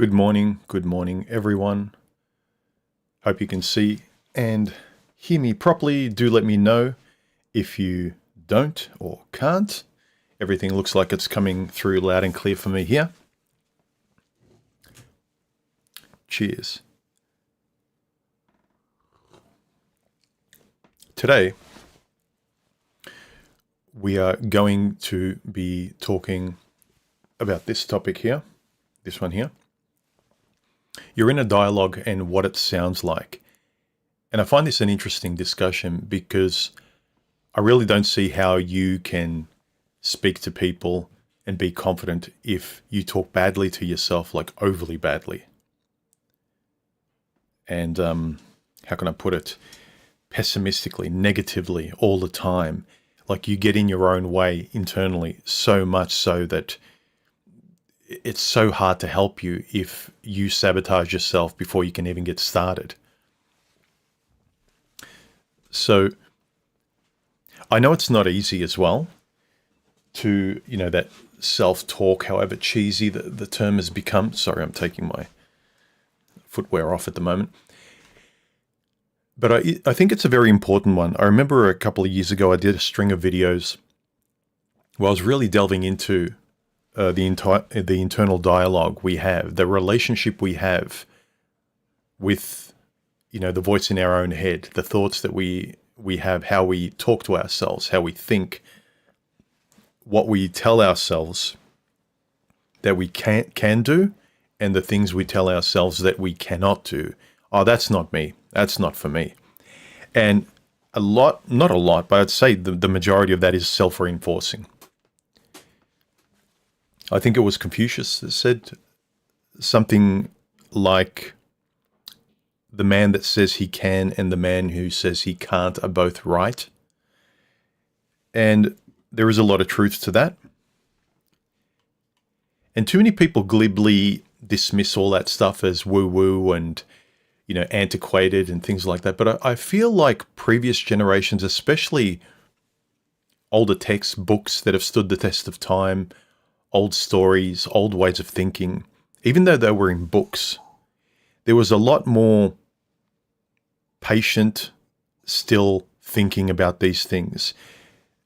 Good morning everyone. Hope you can see and hear me properly. Do let me know if you don't or can't. Everything looks like it's coming through loud and clear for me here. Cheers. Today, we are going to be talking about this topic here, this one here. You're in a dialogue and what it sounds like. And I find this an interesting discussion because I really don't see how you can speak to people and be confident if you talk badly to yourself, like overly badly. And how can I put it? Pessimistically, negatively all the time. Like you get in your own way internally so much so that it's so hard to help you if you sabotage yourself before you can even get started. So I know it's not easy as well to, that self-talk, however cheesy the term has become. Sorry, I'm taking my footwear off at the moment. But I think it's a very important one. I remember a couple of years ago, I did a string of videos where I was really delving into the internal dialogue we have, the relationship we have with, the voice in our own head, the thoughts that we have, how we talk to ourselves, how we think, what we tell ourselves that we can do, and the things we tell ourselves that we cannot do. Oh, that's not me. That's not for me. And not a lot, but I'd say the majority of that is self-reinforcing. I think it was Confucius that said something like, the man that says he can and the man who says he can't are both right. And there is a lot of truth to that. And too many people glibly dismiss all that stuff as woo-woo and, antiquated and things like that. But I feel like previous generations, especially older textbooks that have stood the test of time, old stories, old ways of thinking, even though they were in books, there was a lot more patient, still thinking about these things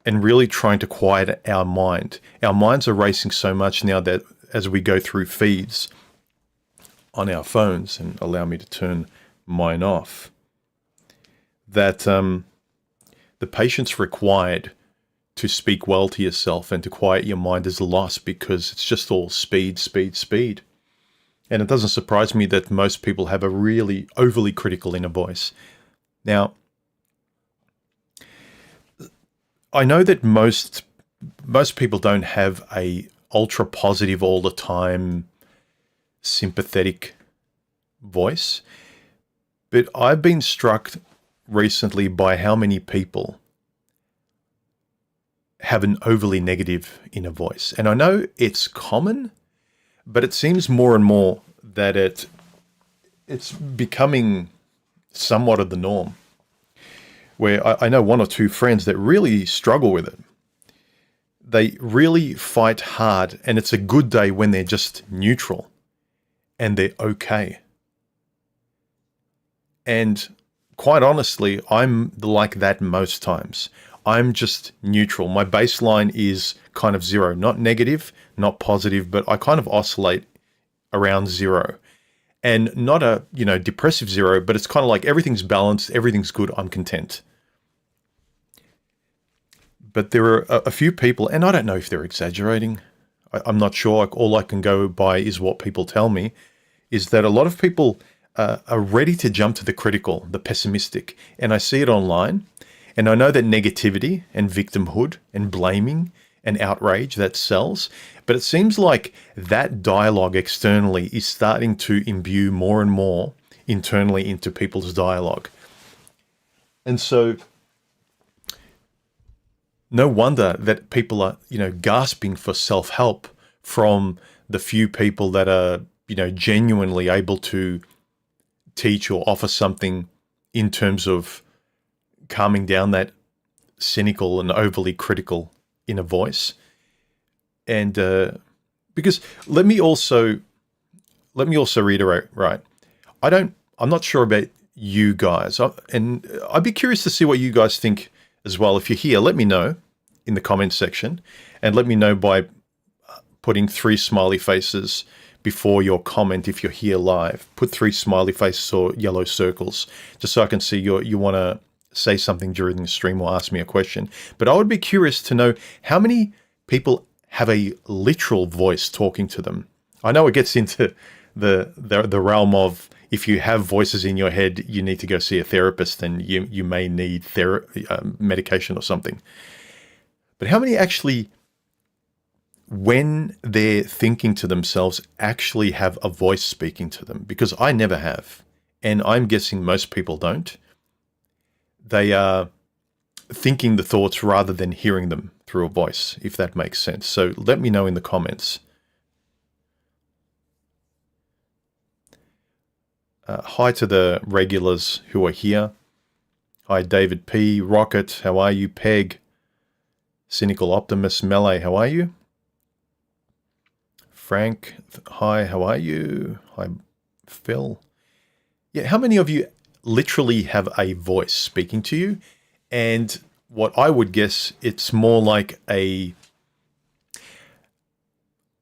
and really trying to quiet our mind. Our minds are racing so much now that as we go through feeds on our phones, and allow me to turn mine off, that the patience required to speak well to yourself and to quiet your mind is lost because it's just all speed, speed, speed. And it doesn't surprise me that most people have a really overly critical inner voice. Now, I know that most people don't have a ultra positive all the time, sympathetic voice, but I've been struck recently by how many people have an overly negative inner voice. And I know it's common, but it seems more and more that it's becoming somewhat of the norm, where I know one or two friends that really struggle with it. They really fight hard, and it's a good day when they're just neutral and they're okay. And quite honestly, I'm like that most times. I'm just neutral. My baseline is kind of zero, not negative, not positive, but I kind of oscillate around zero. And not a, depressive zero, but it's kind of like everything's balanced, everything's good, I'm content. But there are a few people, and I don't know if they're exaggerating. I'm not sure. All I can go by is what people tell me, is that a lot of people are ready to jump to the critical, the pessimistic. And I see it online. And I know that negativity and victimhood and blaming and outrage, that sells. But it seems like that dialogue externally is starting to imbue more and more internally into people's dialogue. And so no wonder that people are, gasping for self-help from the few people that are, genuinely able to teach or offer something in terms of calming down that cynical and overly critical inner voice. And because let me also let me also reiterate, right? I'm not sure about you guys. And I'd be curious to see what you guys think as well. If you're here, let me know in the comments section, and let me know by putting 3 smiley faces before your comment. If you're here live, put 3 smiley faces or yellow circles, just so I can see you want to say something during the stream or ask me a question. But I would be curious to know how many people have a literal voice talking to them. I know it gets into the realm of, if you have voices in your head, you need to go see a therapist, and you may need medication or something. But how many actually, when they're thinking to themselves, actually have a voice speaking to them? Because I never have, and I'm guessing most people don't. They are thinking the thoughts rather than hearing them through a voice, if that makes sense. So let me know in the comments. Hi to the regulars who are here. Hi, David P. Rocket, how are you? Peg. Cynical Optimist. Melee, how are you? Frank, hi, how are you? Hi, Phil. Yeah, how many of you literally have a voice speaking to you? And what I would guess, it's more like a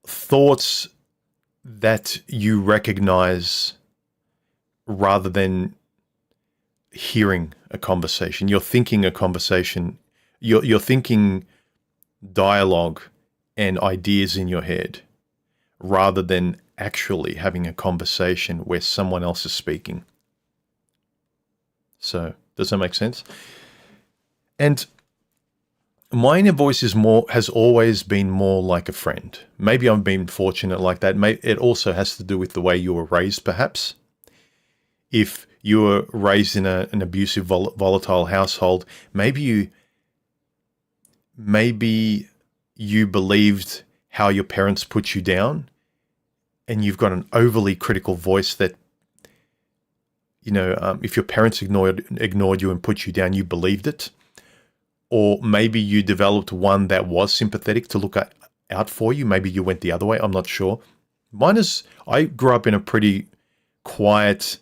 thoughts that you recognize rather than hearing a conversation. You're thinking a conversation. You're thinking dialogue and ideas in your head, rather than actually having a conversation where someone else is speaking. So, does that make sense? And my inner voice has always been more like a friend. Maybe I've been fortunate like that. It also has to do with the way you were raised, perhaps. If you were raised in an abusive, volatile household, maybe you believed how your parents put you down, and you've got an overly critical voice that, if your parents ignored you and put you down, you believed it. Or maybe you developed one that was sympathetic to look out for you. Maybe you went the other way. I'm not sure. I grew up in a pretty quiet,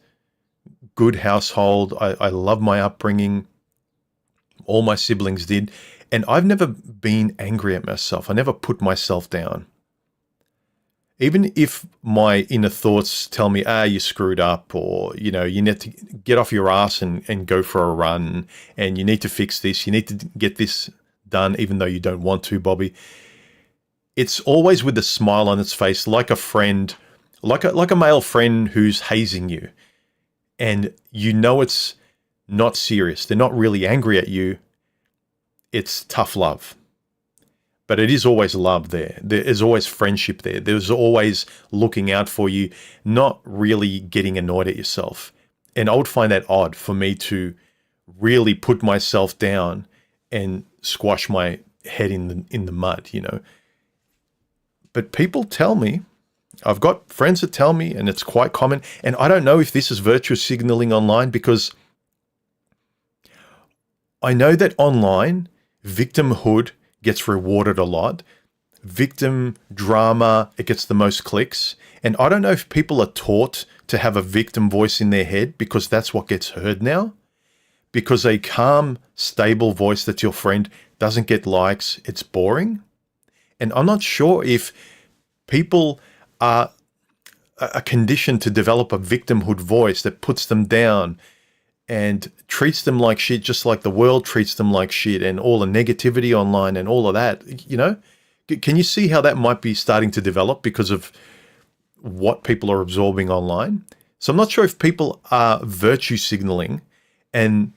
good household. I love my upbringing. All my siblings did. And I've never been angry at myself. I never put myself down. Even if my inner thoughts tell me, you screwed up, or, you need to get off your ass and go for a run, and you need to fix this, you need to get this done, even though you don't want to, Bobby. It's always with a smile on its face, like a friend, like a male friend who's hazing you. And it's not serious. They're not really angry at you. It's tough love. But it is always love there. There is always friendship there. There's always looking out for you, not really getting annoyed at yourself. And I would find that odd for me to really put myself down and squash my head in the mud, But people tell me, I've got friends that tell me, and it's quite common, and I don't know if this is virtue signaling online, because I know that online, victimhood gets rewarded a lot. Victim drama, it gets the most clicks. And I don't know if people are taught to have a victim voice in their head because that's what gets heard now. Because a calm, stable voice that's your friend doesn't get likes, it's boring. And I'm not sure if people are conditioned to develop a victimhood voice that puts them down and treats them like shit, just like the world treats them like shit, and all the negativity online and all of that, Can you see how that might be starting to develop because of what people are absorbing online? So I'm not sure if people are virtue signaling and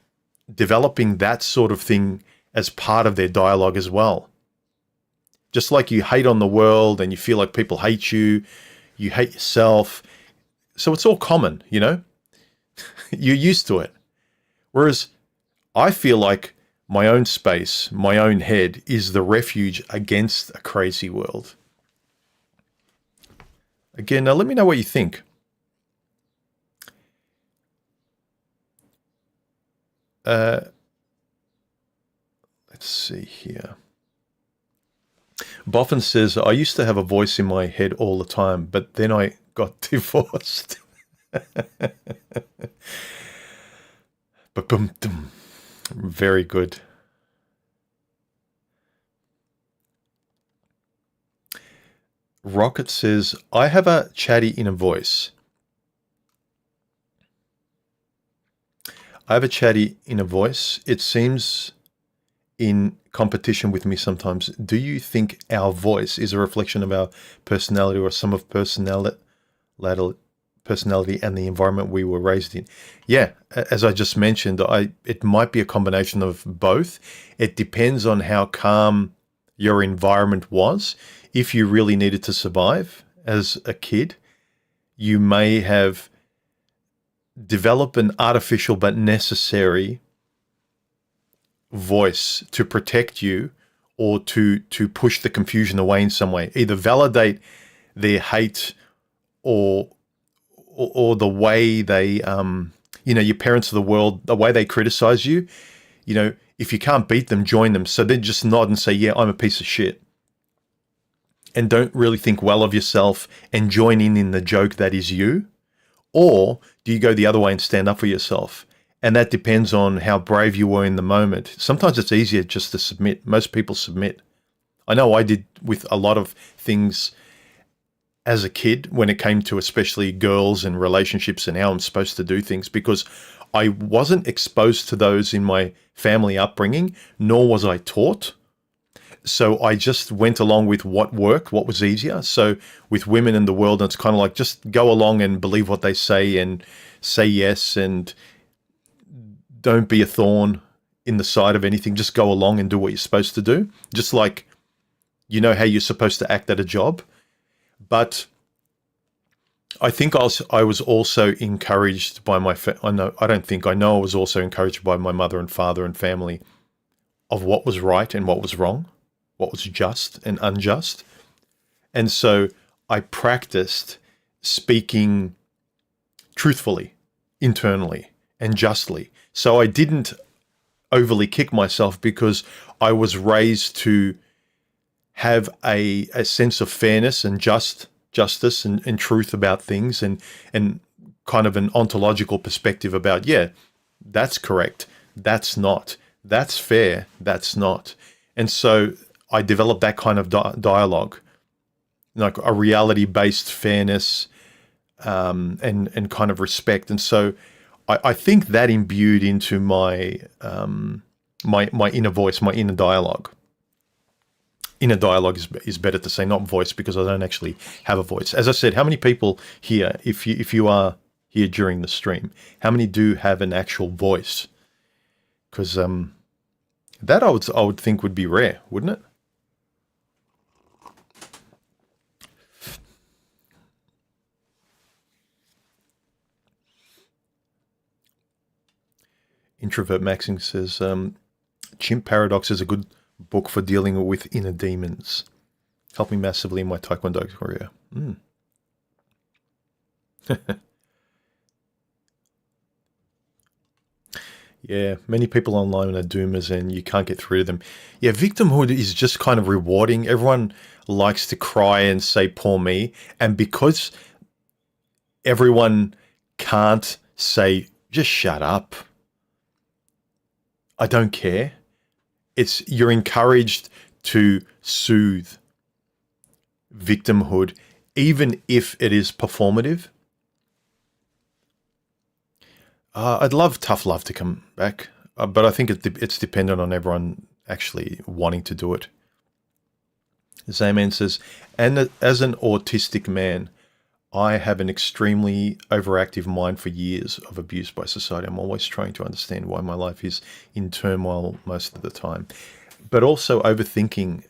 developing that sort of thing as part of their dialogue as well. Just like you hate on the world and you feel like people hate you, you hate yourself. So it's all common, You're used to it. Whereas I feel like my own space, my own head is the refuge against a crazy world. Again, now let me know what you think. Let's see here. Boffin says, I used to have a voice in my head all the time, but then I got divorced. Ba-bum-dum. Very good. Rocket says, I have a chatty inner voice. I have a chatty inner voice. It seems in competition with me sometimes. Do you think our voice is a reflection of our personality or some of personality and the environment we were raised in? Yeah, as I just mentioned, it might be a combination of both. It depends on how calm your environment was. If you really needed to survive as a kid, you may have developed an artificial but necessary voice to protect you or to push the confusion away in some way, either validate their hate or the way they, your parents of the world, the way they criticize you, if you can't beat them, join them. So they just nod and say, yeah, I'm a piece of shit. And don't really think well of yourself and join in the joke that is you. Or do you go the other way and stand up for yourself? And that depends on how brave you were in the moment. Sometimes it's easier just to submit. Most people submit. I know I did with a lot of things as a kid when it came to especially girls and relationships and how I'm supposed to do things, because I wasn't exposed to those in my family upbringing, nor was I taught. So I just went along with what worked, what was easier. So with women in the world, it's kind of like just go along and believe what they say and say yes and don't be a thorn in the side of anything. Just go along and do what you're supposed to do. Just like you know how you're supposed to act at a job. But I think I was also encouraged by I know I was also encouraged by my mother and father and family of what was right and what was wrong, what was just and unjust. And so I practiced speaking truthfully, internally, and justly. So I didn't overly kick myself because I was raised to have a sense of fairness and justice and truth about things and kind of an ontological perspective about, yeah, that's correct, that's not, that's fair, that's not. And so I developed that kind of dialogue, like a reality-based fairness and kind of respect. And so I think that imbued into my my inner voice, my inner dialogue. Inner dialogue is better to say, not voice, because I don't actually have a voice. As I said, how many people here, if you are here during the stream, how many do have an actual voice? Because that I would think would be rare, wouldn't it? Introvert Maxing says, Chimp Paradox is a good book for dealing with inner demons. Helped me massively in my Taekwondo career. Yeah, many people online are doomers and you can't get through to them. Yeah, victimhood is just kind of rewarding. Everyone likes to cry and say, poor me. And because everyone can't say, just shut up, I don't care. You're encouraged to soothe victimhood, even if it is performative. I'd love tough love to come back, but I think it's dependent on everyone actually wanting to do it. Zayman says, and as an autistic man, I have an extremely overactive mind for years of abuse by society. I'm always trying to understand why my life is in turmoil most of the time. But also overthinking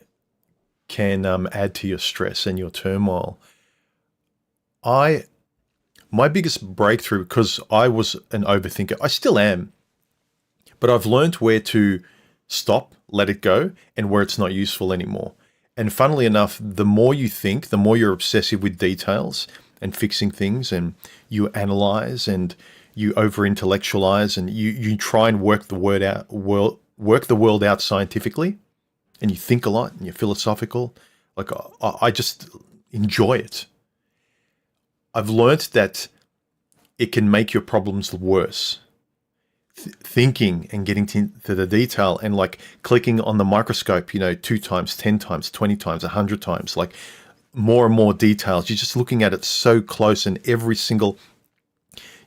can add to your stress and your turmoil. My biggest breakthrough, because I was an overthinker, I still am, but I've learned where to stop, let it go, and where it's not useful anymore. And funnily enough, the more you think, the more you're obsessive with details and fixing things, and you analyze and you over-intellectualize and you try and work the world out scientifically, and you think a lot and you're philosophical. Like I just enjoy it. I've learnt that it can make your problems worse. Thinking and getting to the detail and like clicking on the microscope, 2 times, 10 times, 20 times, 100 times, like more and more details. You're just looking at it so close, and every single,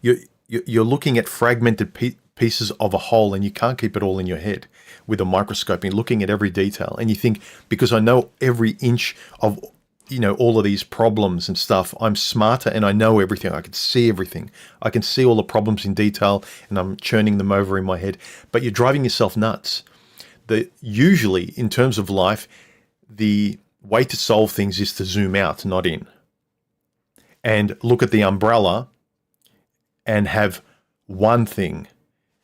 you're looking at fragmented pieces of a whole, and you can't keep it all in your head with a microscope. You're looking at every detail, and you think, because I know every inch of all of these problems and stuff, I'm smarter and I know everything. I can see everything. I can see all the problems in detail, and I'm churning them over in my head. But you're driving yourself nuts. Usually, in terms of life, the way to solve things is to zoom out, not in. And look at the umbrella and have one thing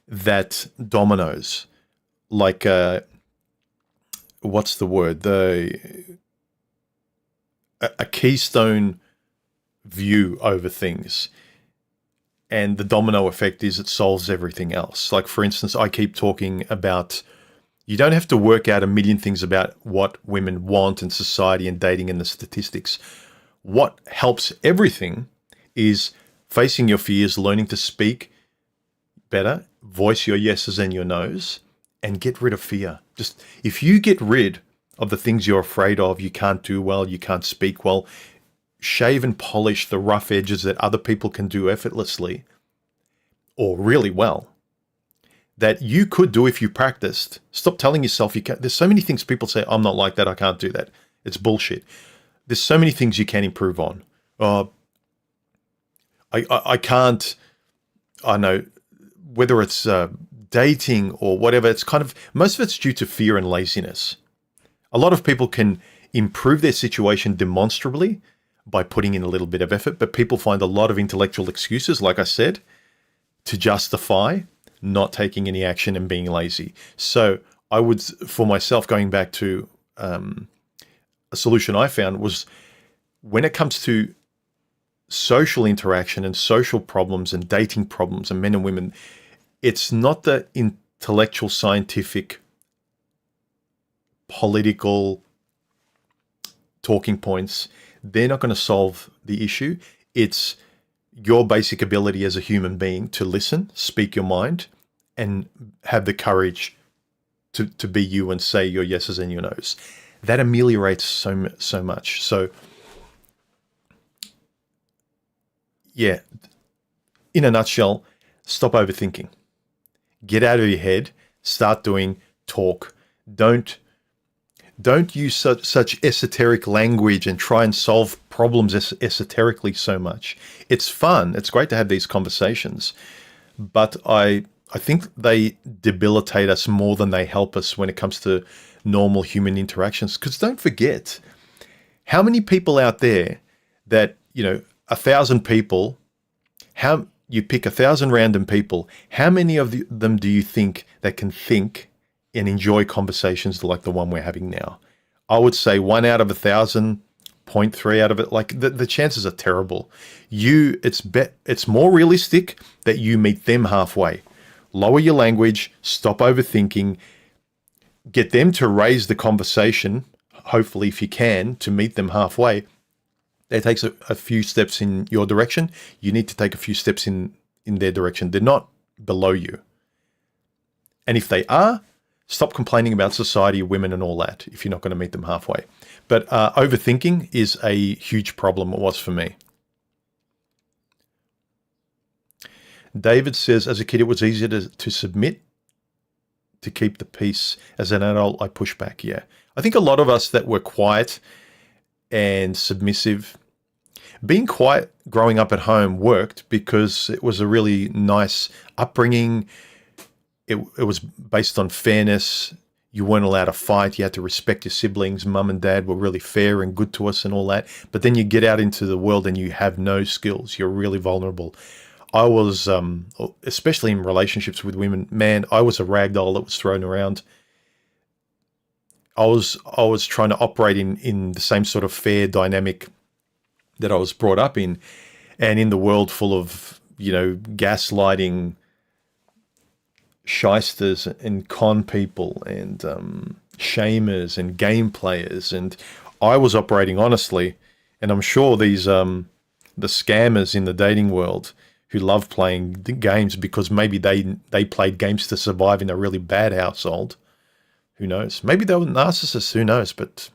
that dominoes, like, what's the word? A keystone view over things, and the domino effect is it solves everything else. Like, for instance, I keep talking about, you don't have to work out a million things about what women want in society and dating and the statistics. What helps everything is facing your fears, learning to speak better, voice your yeses and your nos, and get rid of fear. Just, if you get rid of the things you're afraid of, you can't do well, you can't speak well, shave and polish the rough edges that other people can do effortlessly or really well, that you could do if you practiced. Stop telling yourself you can't. There's so many things people say, I'm not like that, I can't do that. It's bullshit. There's so many things you can improve on. I can't, I know, whether it's dating or whatever, it's kind of, most of it's due to fear and laziness. A lot of people can improve their situation demonstrably by putting in a little bit of effort, but people find a lot of intellectual excuses, like I said, to justify not taking any action and being lazy. So I would, for myself, going back to a solution I found was, when it comes to social interaction and social problems and dating problems and men and women, it's not the intellectual, scientific, political talking points. They're not going to solve the issue. It's your basic ability as a human being to listen, speak your mind, and have the courage to be you and say your yeses and your nos. That ameliorates so much. So, yeah, in a nutshell, stop overthinking. Get out of your head. Start doing. Talk. Don't use such esoteric language and try and solve problems esoterically so much. It's fun. It's great to have these conversations, but I think they debilitate us more than they help us when it comes to normal human interactions. Because don't forget, how many people out there that, 1,000 people, how you pick 1,000 random people, how many of them do you think that can think and enjoy conversations like the one we're having now? I would say 1 out of 1,000, 0.3 out of it. Like, the chances are terrible. It's more realistic that you meet them halfway. Lower your language, stop overthinking, get them to raise the conversation, hopefully if you can, to meet them halfway. That takes a few steps in your direction. You need to take a few steps in their direction. They're not below you. And if they are, stop complaining about society, women, and all that if you're not going to meet them halfway. But overthinking is a huge problem. It was for me. David says, as a kid, it was easier to submit, to keep the peace. As an adult, I push back. Yeah. I think a lot of us that were quiet and submissive, being quiet growing up at home worked because it was a really nice upbringing. It was based on fairness. You weren't allowed to fight. You had to respect your siblings. Mum and dad were really fair and good to us and all that. But then you get out into the world and you have no skills. You're really vulnerable. I was, especially in relationships with women, man, I was a rag doll that was thrown around. I was trying to operate in the same sort of fair dynamic that I was brought up in, and in the world full of, gaslighting, shysters and con people and shamers and game players. And I was operating honestly, and I'm sure these the scammers in the dating world who love playing games because maybe they played games to survive in a really bad household. Who knows? Maybe they were narcissists. Who knows? But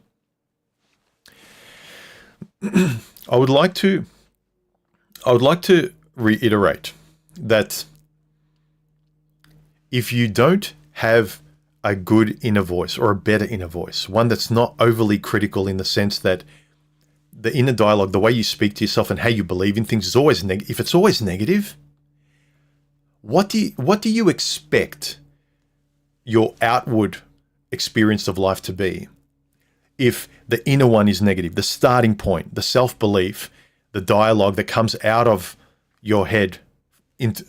I would like to reiterate that if you don't have a good inner voice or a better inner voice, one that's not overly critical in the sense that the inner dialogue, the way you speak to yourself and how you believe in things is always negative. If it's always negative, what do you expect your outward experience of life to be? If the inner one is negative, the starting point, the self-belief, the dialogue that comes out of your head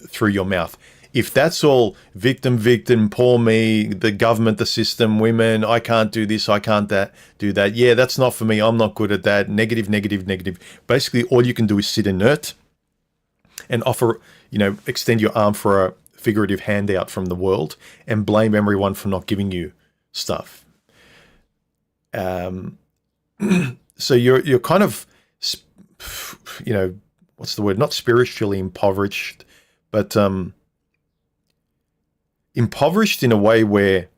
through your mouth, if that's all victim, poor me, the government, the system, women, I can't do this, I can't do that. Yeah, that's not for me. I'm not good at that. Negative. Basically, all you can do is sit inert and offer, extend your arm for a figurative handout from the world and blame everyone for not giving you stuff. So you're kind of, what's the word? Not spiritually impoverished, but impoverished in a way where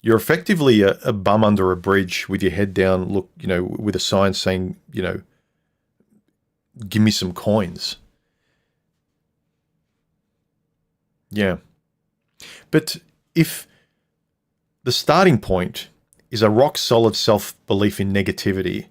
you're effectively a bum under a bridge with your head down, look, with a sign saying, give me some coins. Yeah. But if the starting point is a rock solid self-belief in negativity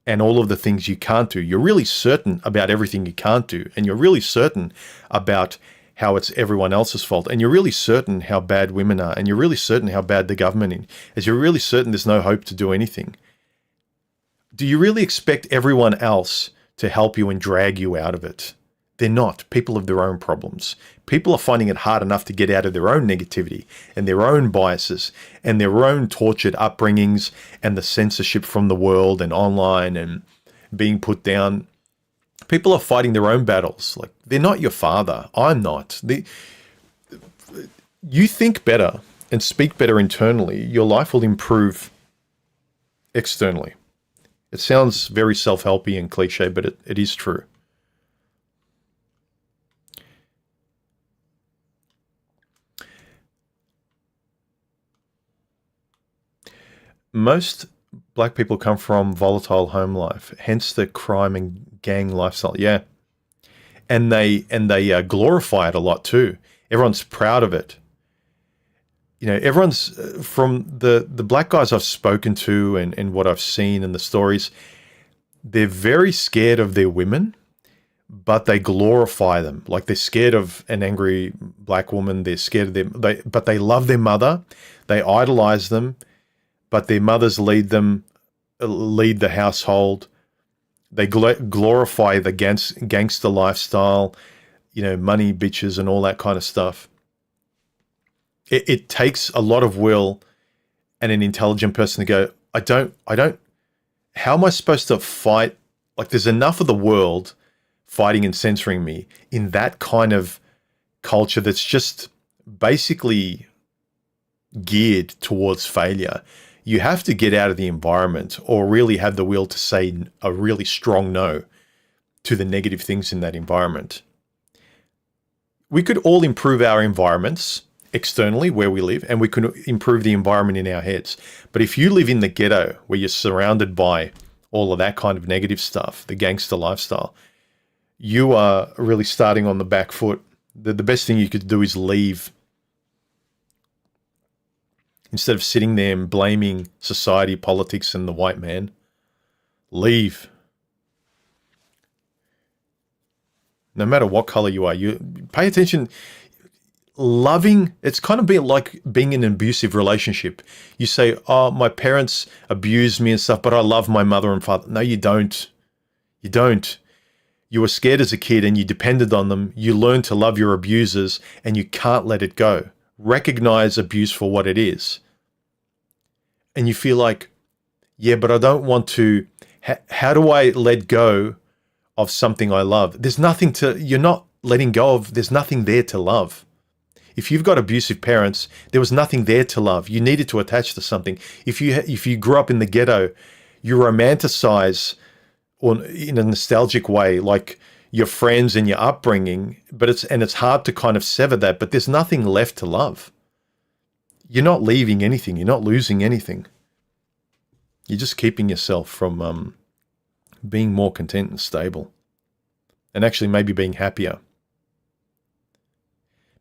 and all of the things you can't do, you're really certain about everything you can't do, and you're really certain about how it's everyone else's fault, and you're really certain how bad women are, and you're really certain how bad the government is, as you're really certain there's no hope to do anything. Do you really expect everyone else to help you and drag you out of it? They're not. People have their own problems. People are finding it hard enough to get out of their own negativity and their own biases and their own tortured upbringings and the censorship from the world and online and being put down. People are fighting their own battles. Like, they're not your father. I'm not. You think better and speak better internally, your life will improve externally. It sounds very self-helpy and cliche, but it is true. Most black people come from volatile home life, hence the crime and gang lifestyle. Yeah. And they glorify it a lot too. Everyone's proud of it. Everyone's from the black guys I've spoken to and what I've seen and the stories, they're very scared of their women, but they glorify them. Like, they're scared of an angry black woman. They're scared of them, but they love their mother. They idolize them, but their mothers lead the household. They glorify the gangster lifestyle, money, bitches, and all that kind of stuff. It takes a lot of will and an intelligent person to go, I don't, how am I supposed to fight? Like, there's enough of the world fighting and censoring me in that kind of culture that's just basically geared towards failure. You have to get out of the environment or really have the will to say a really strong no to the negative things in that environment. We could all improve our environments externally where we live, and we could improve the environment in our heads. But if you live in the ghetto where you're surrounded by all of that kind of negative stuff, the gangster lifestyle, you are really starting on the back foot. The best thing you could do is leave. Instead of sitting there and blaming society, politics, and the white man, leave. No matter what color you are, you pay attention. Loving, it's kind of like being in an abusive relationship. You say, oh, my parents abused me and stuff, but I love my mother and father. No, you don't. You don't. You were scared as a kid and you depended on them. You learned to love your abusers and you can't let it go. Recognize abuse for what it is. And you feel like, yeah, but I don't want to, how do I let go of something I love? There's nothing you're not letting go of, there's nothing there to love. If you've got abusive parents, there was nothing there to love. You needed to attach to something. If you grew up in the ghetto, you romanticize or in a nostalgic way, like your friends and your upbringing, but it's hard to kind of sever that, but there's nothing left to love. You're not leaving anything. You're not losing anything. You're just keeping yourself from being more content and stable, and actually maybe being happier.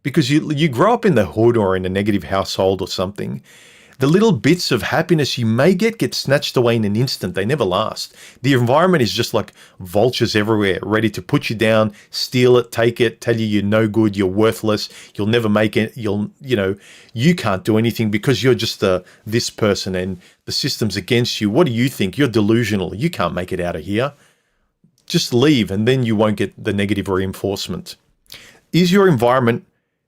Because you grow up in the hood or in a negative household or something, the little bits of happiness you may get snatched away in an instant. They never last. The environment is just like vultures everywhere, ready to put you down, steal it, take it, tell you you're no good, you're worthless, you'll never make it, you can't do anything because you're just this person and the system's against you. What do you think? You're delusional. You can't make it out of here. Just leave, and then you won't get the negative reinforcement. Is your environment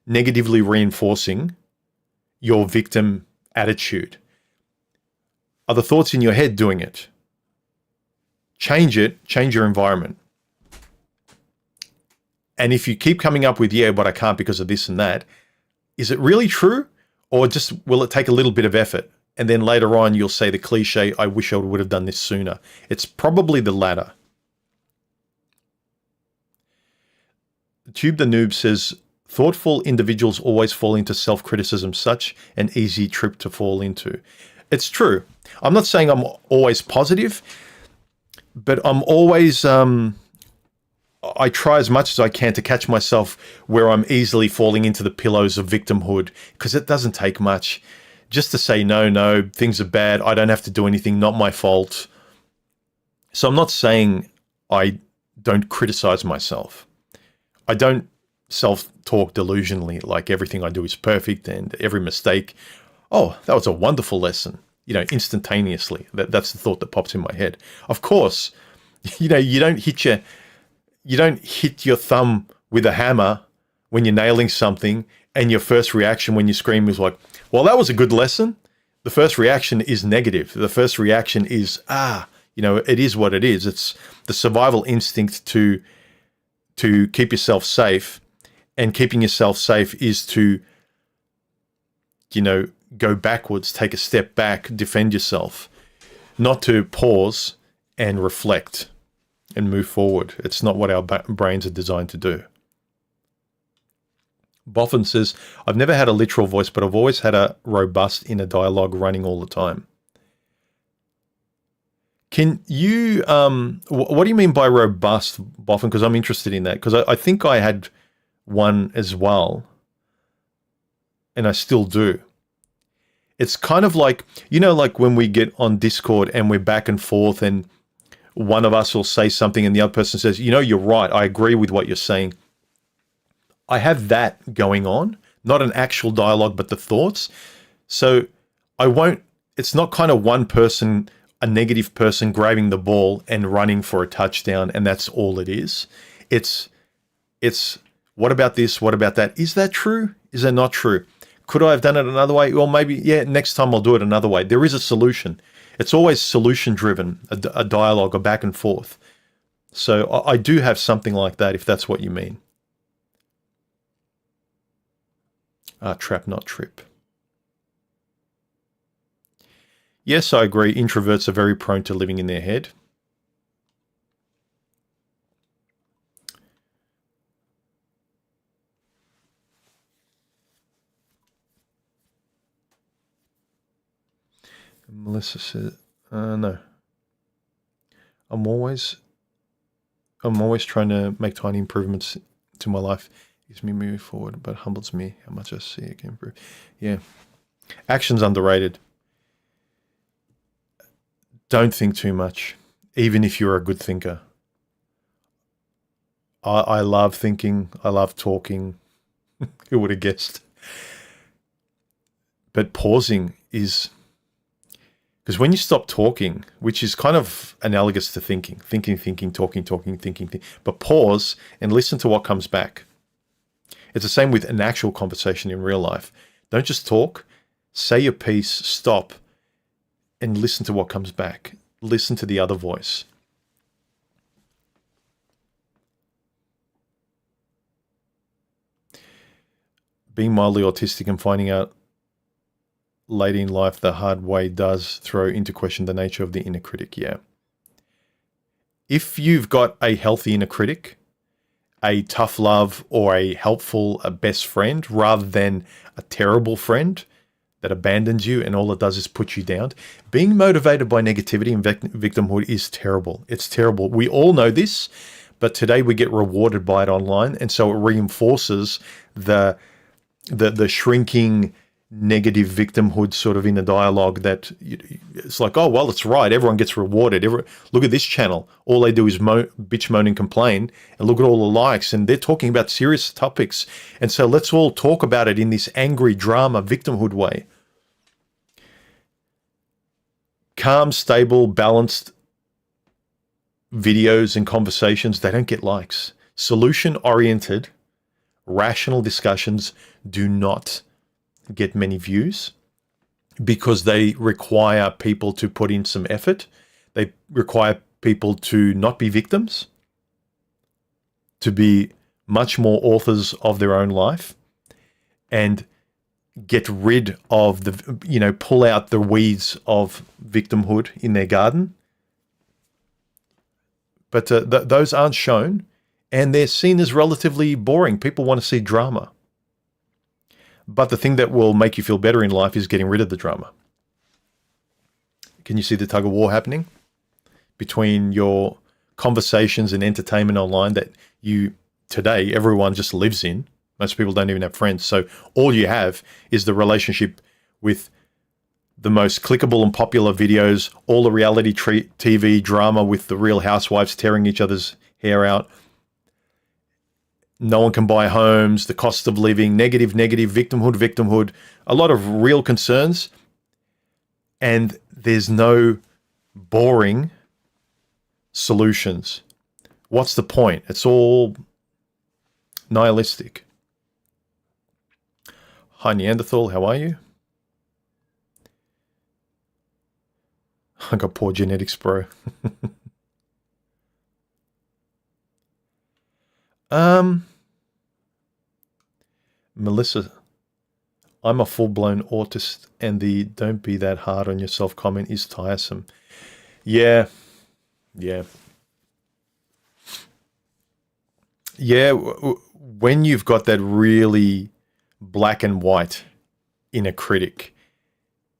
negatively reinforcing your victim attitude? Are the thoughts in your head doing it? Change it, change your environment. And if you keep coming up with, yeah, but I can't because of this and that, is it really true? Or just will it take a little bit of effort? And then later on, you'll say the cliche, I wish I would have done this sooner. It's probably the latter. Tube the Noob says, thoughtful individuals always fall into self-criticism, such an easy trip to fall into. It's true. I'm not saying I'm always positive, but I'm always, I try as much as I can to catch myself where I'm easily falling into the pillows of victimhood, because it doesn't take much just to say, no, things are bad. I don't have to do anything, not my fault. So I'm not saying I don't criticize myself. I don't self-talk delusionally like everything I do is perfect and every mistake, oh, that was a wonderful lesson, instantaneously. That's the thought that pops in my head. Of course, you don't hit your thumb with a hammer when you're nailing something and your first reaction when you scream is like, well, that was a good lesson. The first reaction is negative. The first reaction is, it is what it is. It's the survival instinct to keep yourself safe. And keeping yourself safe is to, go backwards, take a step back, defend yourself, not to pause and reflect and move forward. It's not what our brains are designed to do. Boffin says, I've never had a literal voice, but I've always had a robust inner dialogue running all the time. Can you, what do you mean by robust, Boffin? Because I'm interested in that, because I think I had one as well, and I still do. It's kind of like, like when we get on Discord and we're back and forth and one of us will say something and the other person says, you're right, I agree with what you're saying. I have that going on, not an actual dialogue, but the thoughts. So it's not kind of one person, a negative person grabbing the ball and running for a touchdown, and that's all it is. It's what about this? What about that? Is that true? Is that not true? Could I have done it another way? Well, maybe, next time I'll do it another way. There is a solution. It's always solution-driven, a dialogue, a back and forth. So I do have something like that, if that's what you mean. Trap, not trip. Yes, I agree. Introverts are very prone to living in their head. Melissa says, no. I'm always trying to make tiny improvements to my life. It gives me moving forward, but humbles me how much I see it can improve. Yeah. Action's underrated. Don't think too much, even if you're a good thinker. I love thinking. I love talking. Who would have guessed? But pausing is... Because when you stop talking, which is kind of analogous to thinking, talking, thinking, but pause and listen to what comes back. It's the same with an actual conversation in real life. Don't just talk, say your piece, stop, and listen to what comes back. Listen to the other voice. Being mildly autistic and finding out late in life the hard way does throw into question the nature of the inner critic. Yeah. If you've got a healthy inner critic, a tough love, or a best friend, rather than a terrible friend that abandons you and all it does is put you down, being motivated by negativity and victimhood is terrible. It's terrible. We all know this, but today we get rewarded by it online, and so it reinforces the shrinking negative victimhood sort of in the dialogue that it's like, oh, well, it's right. Everyone gets rewarded. Look at this channel. All they do is bitch, moan, and complain. And look at all the likes. And they're talking about serious topics. And so let's all talk about it in this angry drama victimhood way. Calm, stable, balanced videos and conversations, they don't get likes. Solution-oriented, rational discussions do not get many views because they require people to put in some effort. They require people to not be victims, to be much more authors of their own life, and get rid of pull out the weeds of victimhood in their garden. But those aren't shown, and they're seen as relatively boring. People want to see drama. But the thing that will make you feel better in life is getting rid of the drama. Can you see the tug of war happening between your conversations and entertainment online that today everyone just lives in? Most people don't even have friends. So all you have is the relationship with the most clickable and popular videos, all the reality TV drama with the Real Housewives tearing each other's hair out. No one can buy homes, the cost of living, negative, victimhood, a lot of real concerns. And there's no boring solutions. What's the point? It's all nihilistic. Hi, Neanderthal, how are you? I got poor genetics, bro. Melissa, I'm a full-blown autist, and the "don't be that hard on yourself" comment is tiresome. Yeah. When you've got that really black and white inner critic,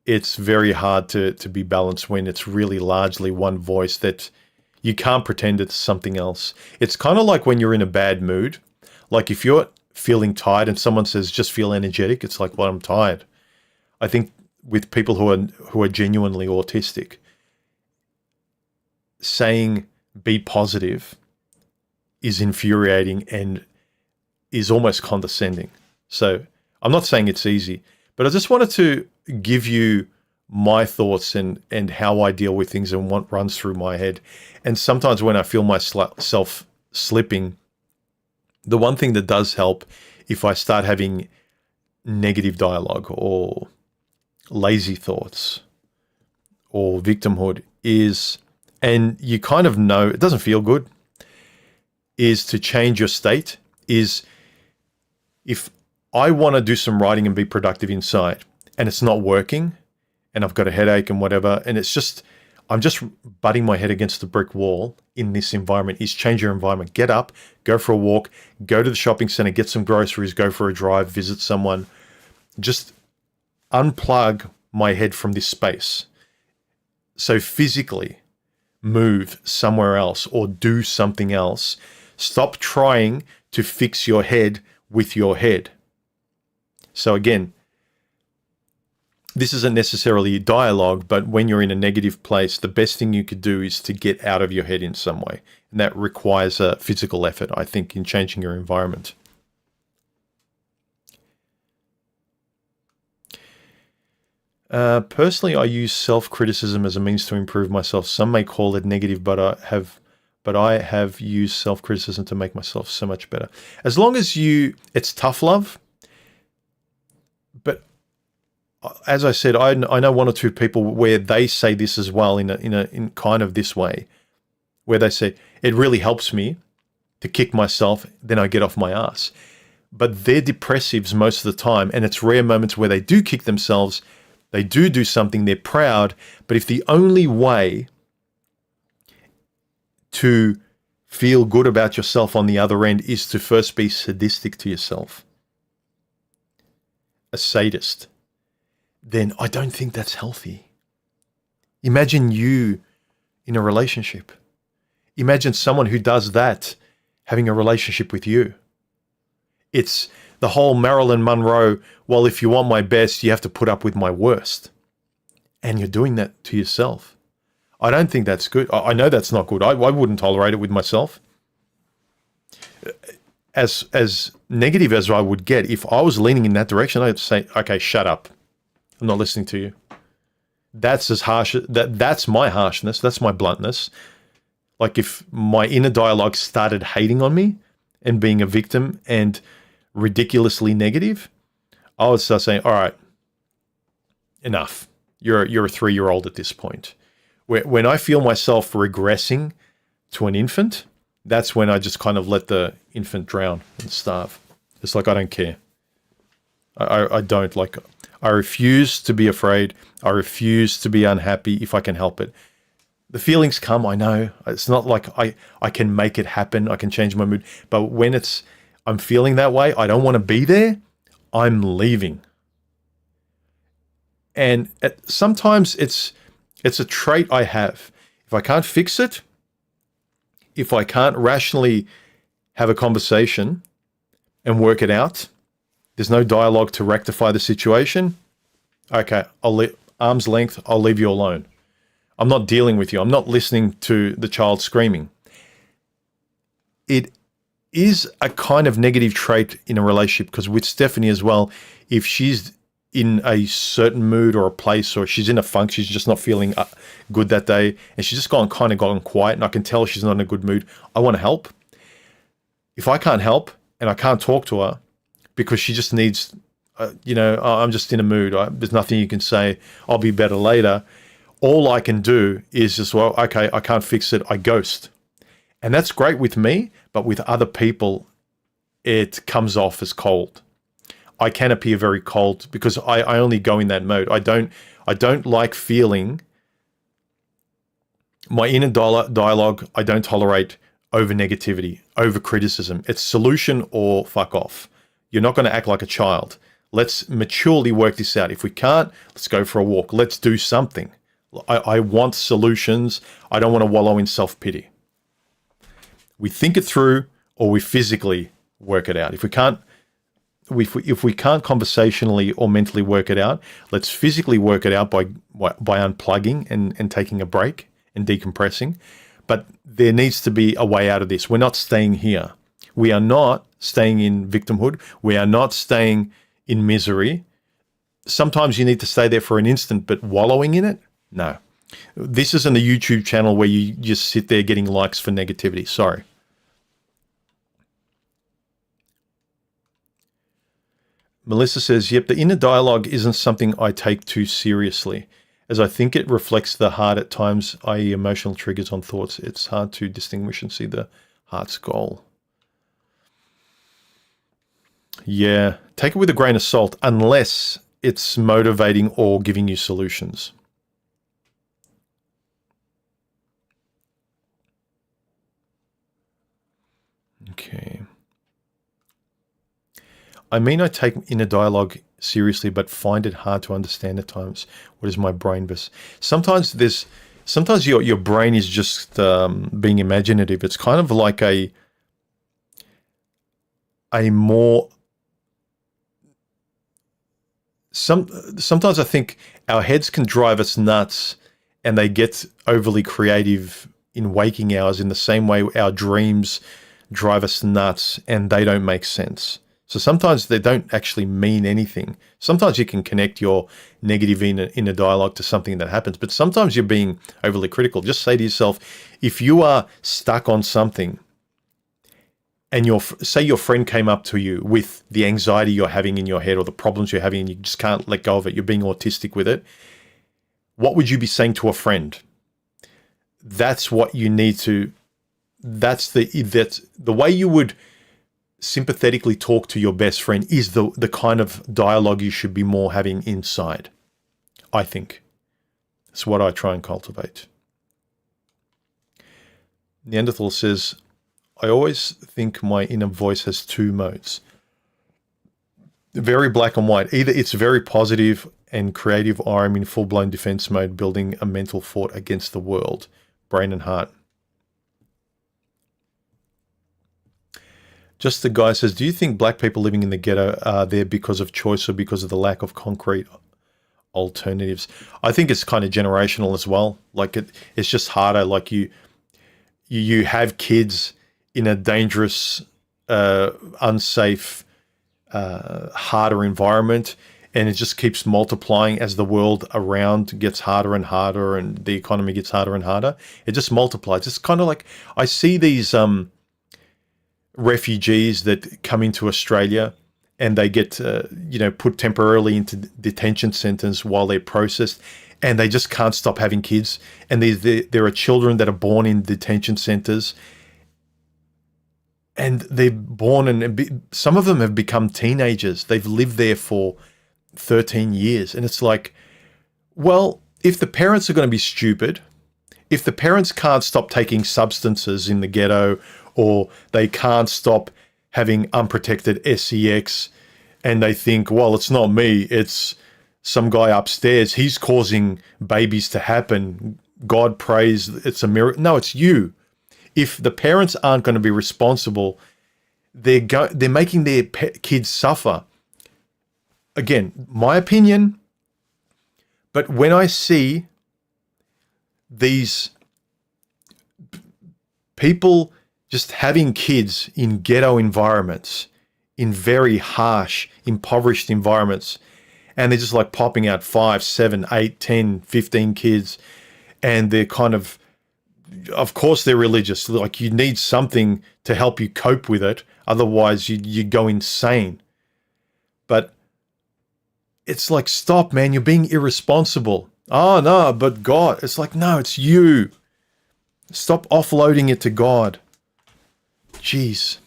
it's very hard to be balanced when it's really largely one voice that you can't pretend it's something else. It's kind of like when you're in a bad mood. Like if you're feeling tired and someone says, just feel energetic, it's like, well, I'm tired. I think with people who are genuinely autistic, saying be positive is infuriating and is almost condescending. So I'm not saying it's easy, but I just wanted to give you my thoughts and how I deal with things and what runs through my head. And sometimes when I feel myself slipping, the one thing that does help if I start having negative dialogue or lazy thoughts or victimhood is, and you kind of know it doesn't feel good, is to change your state. Is if I want to do some writing and be productive inside and it's not working and I've got a headache and whatever, and it's just, I'm just butting my head against the brick wall in this environment, is change your environment. Get up, go for a walk, go to the shopping center, get some groceries, go for a drive, visit someone. Just unplug my head from this space. So physically move somewhere else or do something else. Stop trying to fix your head with your head. So again, this isn't necessarily dialogue, but when you're in a negative place, the best thing you could do is to get out of your head in some way. And that requires a physical effort, I think, in changing your environment. Personally, I use self-criticism as a means to improve myself. Some may call it negative, but I have used self-criticism to make myself so much better. As long as it's tough love. But as I said, I know one or two people where they say this as well in kind of this way, where they say, it really helps me to kick myself, then I get off my ass. But they're depressives most of the time, and it's rare moments where they do kick themselves, they do something, they're proud, but if the only way to feel good about yourself on the other end is to first be sadistic to yourself, a sadist, then I don't think that's healthy. Imagine you in a relationship. Imagine someone who does that having a relationship with you. It's the whole Marilyn Monroe, well, if you want my best, you have to put up with my worst. And you're doing that to yourself. I don't think that's good. I know that's not good. I wouldn't tolerate it with myself. As negative as I would get, if I was leaning in that direction, I'd say, okay, shut up. I'm not listening to you. That's as harsh. That's my harshness. That's my bluntness. Like if my inner dialogue started hating on me and being a victim and ridiculously negative, I would start saying, all right, enough. You're a 3-year-old at this point. When I feel myself regressing to an infant, that's when I just kind of let the infant drown and starve. It's like, I don't care. I don't. Like, I refuse to be afraid. I refuse to be unhappy if I can help it. The feelings come, I know. It's not like I can make it happen. I can change my mood. But when I'm feeling that way, I don't want to be there, I'm leaving. And sometimes it's a trait I have. If I can't fix it, if I can't rationally have a conversation and work it out, there's no dialogue to rectify the situation, okay, arm's length, I'll leave you alone. I'm not dealing with you. I'm not listening to the child screaming. It is a kind of negative trait in a relationship, because with Stephanie as well, if she's in a certain mood or a place, or she's in a funk, she's just not feeling good that day, and she's just gone quiet, and I can tell she's not in a good mood, I want to help. If I can't help and I can't talk to her because she just needs, I'm just in a mood, there's nothing you can say, I'll be better later, all I can do is just, well, okay, I can't fix it, I ghost. And that's great with me, but with other people, it comes off as cold. I can appear very cold because I only go in that mode. I don't like feeling my inner dialogue. I don't tolerate over negativity, over criticism. It's solution or fuck off. You're not going to act like a child. Let's maturely work this out. If we can't, let's go for a walk. Let's do something. I want solutions. I don't want to wallow in self-pity. We think it through, or we physically work it out. If we can't conversationally or mentally work it out, let's physically work it out by unplugging and taking a break and decompressing. But there needs to be a way out of this. We're not staying here. We are not staying in victimhood. We are not staying in misery. Sometimes you need to stay there for an instant, but wallowing in it? No. This isn't a YouTube channel where you just sit there getting likes for negativity. Sorry. Melissa says, yep, the inner dialogue isn't something I take too seriously, as I think it reflects the heart at times, i.e. emotional triggers on thoughts. It's hard to distinguish and see the heart's goal. Yeah, take it with a grain of salt, unless it's motivating or giving you solutions. Okay. I mean, I take inner dialogue seriously, but find it hard to understand at times. What is my brain? Sometimes your brain is just being imaginative. It's kind of like a more. Sometimes I think our heads can drive us nuts, and they get overly creative in waking hours in the same way our dreams drive us nuts, and they don't make sense. So sometimes they don't actually mean anything. Sometimes you can connect your negative inner dialogue to something that happens, but sometimes you're being overly critical. Just say to yourself, if you are stuck on something and say your friend came up to you with the anxiety you're having in your head or the problems you're having and you just can't let go of it, you're being autistic with it, what would you be saying to a friend? That's what you need to, that's the way you would sympathetically talk to your best friend is the kind of dialogue you should be more having inside, I think. It's what I try and cultivate. Neanderthal says, I always think my inner voice has two modes. Very black and white. Either it's very positive and creative, or I'm in full-blown defense mode, building a mental fort against the world, brain and heart. Just the guy says, do you think black people living in the ghetto are there because of choice or because of the lack of concrete alternatives? I think it's kind of generational as well. Like it's just harder. Like you have kids in a dangerous, unsafe, harder environment, and it just keeps multiplying as the world around gets harder and harder and the economy gets harder and harder. It just multiplies. It's kind of like I see these refugees that come into Australia and they get put temporarily into detention centers while they're processed, and they just can't stop having kids. And there are children that are born in detention centers, and they're born and some of them have become teenagers. They've lived there for 13 years. And it's like, well, if the parents are going to be stupid, if the parents can't stop taking substances in the ghetto, or they can't stop having unprotected sex, and they think, well, it's not me, it's some guy upstairs, he's causing babies to happen, God prays, it's a miracle. No, it's you. If the parents aren't going to be responsible, they're making their kids suffer. Again, my opinion, but when I see these people just having kids in ghetto environments, in very harsh, impoverished environments, and they're just like popping out 5, 7, 8, 10, 15 kids, and they're kind of course they're religious. Like, you need something to help you cope with it, otherwise you go insane. But it's like, stop, man, you're being irresponsible. Oh no, but God. It's like, no, it's you. Stop offloading it to God. Jeez.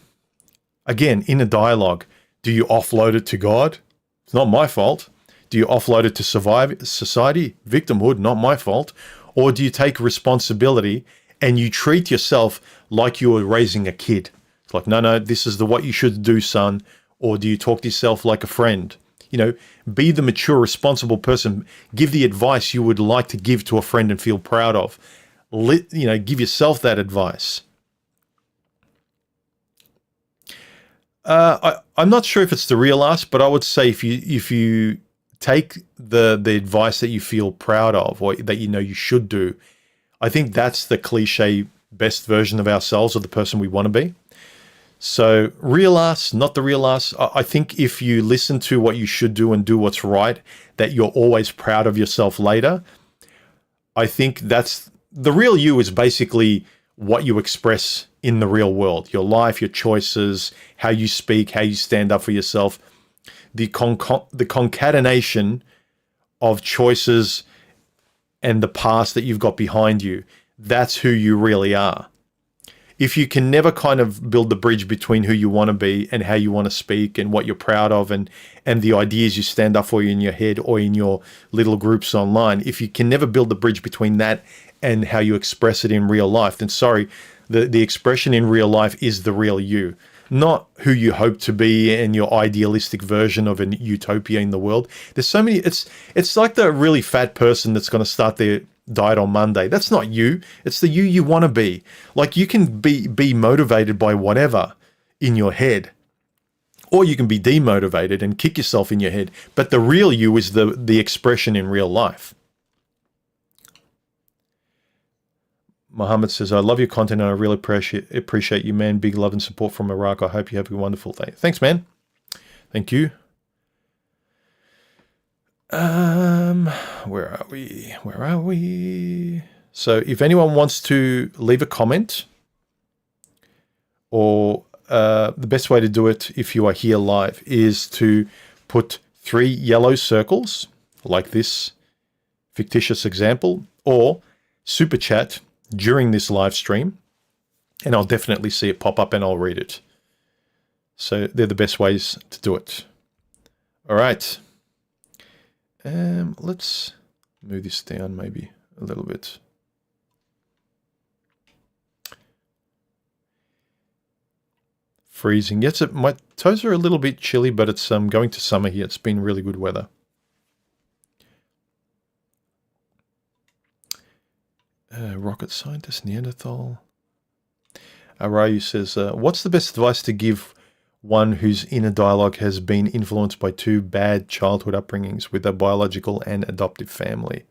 Again, in a dialogue, do you offload it to God? It's not my fault. Do you offload it to society? Victimhood, not my fault. Or do you take responsibility and you treat yourself like you were raising a kid? It's like, no, this is what you should do, son. Or do you talk to yourself like a friend? Be the mature, responsible person. Give the advice you would like to give to a friend and feel proud of. Give yourself that advice. I'm not sure if it's the real us, but I would say if you take the advice that you feel proud of, or that you should do, I think that's the cliche best version of ourselves, or the person we want to be. So real us, not the real us. I think if you listen to what you should do and do what's right, that you're always proud of yourself later. I think that's the real you, is basically what you express in the real world, your life, your choices, how you speak, how you stand up for yourself, the concatenation of choices and the past that you've got behind you. That's who you really are. If you can never kind of build the bridge between who you want to be and how you want to speak and what you're proud of and the ideas you stand up for in your head or in your little groups online, if you can never build the bridge between that and how you express it in real life, then sorry, the expression in real life is the real you, not who you hope to be and your idealistic version of a utopia in the world. There's so many, it's like the really fat person that's going to start their diet on Monday. That's not you. It's the you want to be. Like, you can be motivated by whatever in your head, or you can be demotivated and kick yourself in your head. But the real you is the expression in real life. Muhammad says, I love your content and I really appreciate you, man. Big love and support from Iraq. I hope you have a wonderful day. Thanks, man. Thank you. Where are we? So if anyone wants to leave a comment, or the best way to do it if you are here live is to put 3 yellow circles, like this fictitious example, or super chat during this live stream, and I'll definitely see it pop up and I'll read it. So they're the best ways to do it. All right. Let's move this down maybe a little bit. freezing. Yes, my toes are a little bit chilly, but it's going to summer here. It's been really good weather. Rocket scientist, Neanderthal. Arayu says, what's the best advice to give one whose inner dialogue has been influenced by two bad childhood upbringings with a biological and adoptive family?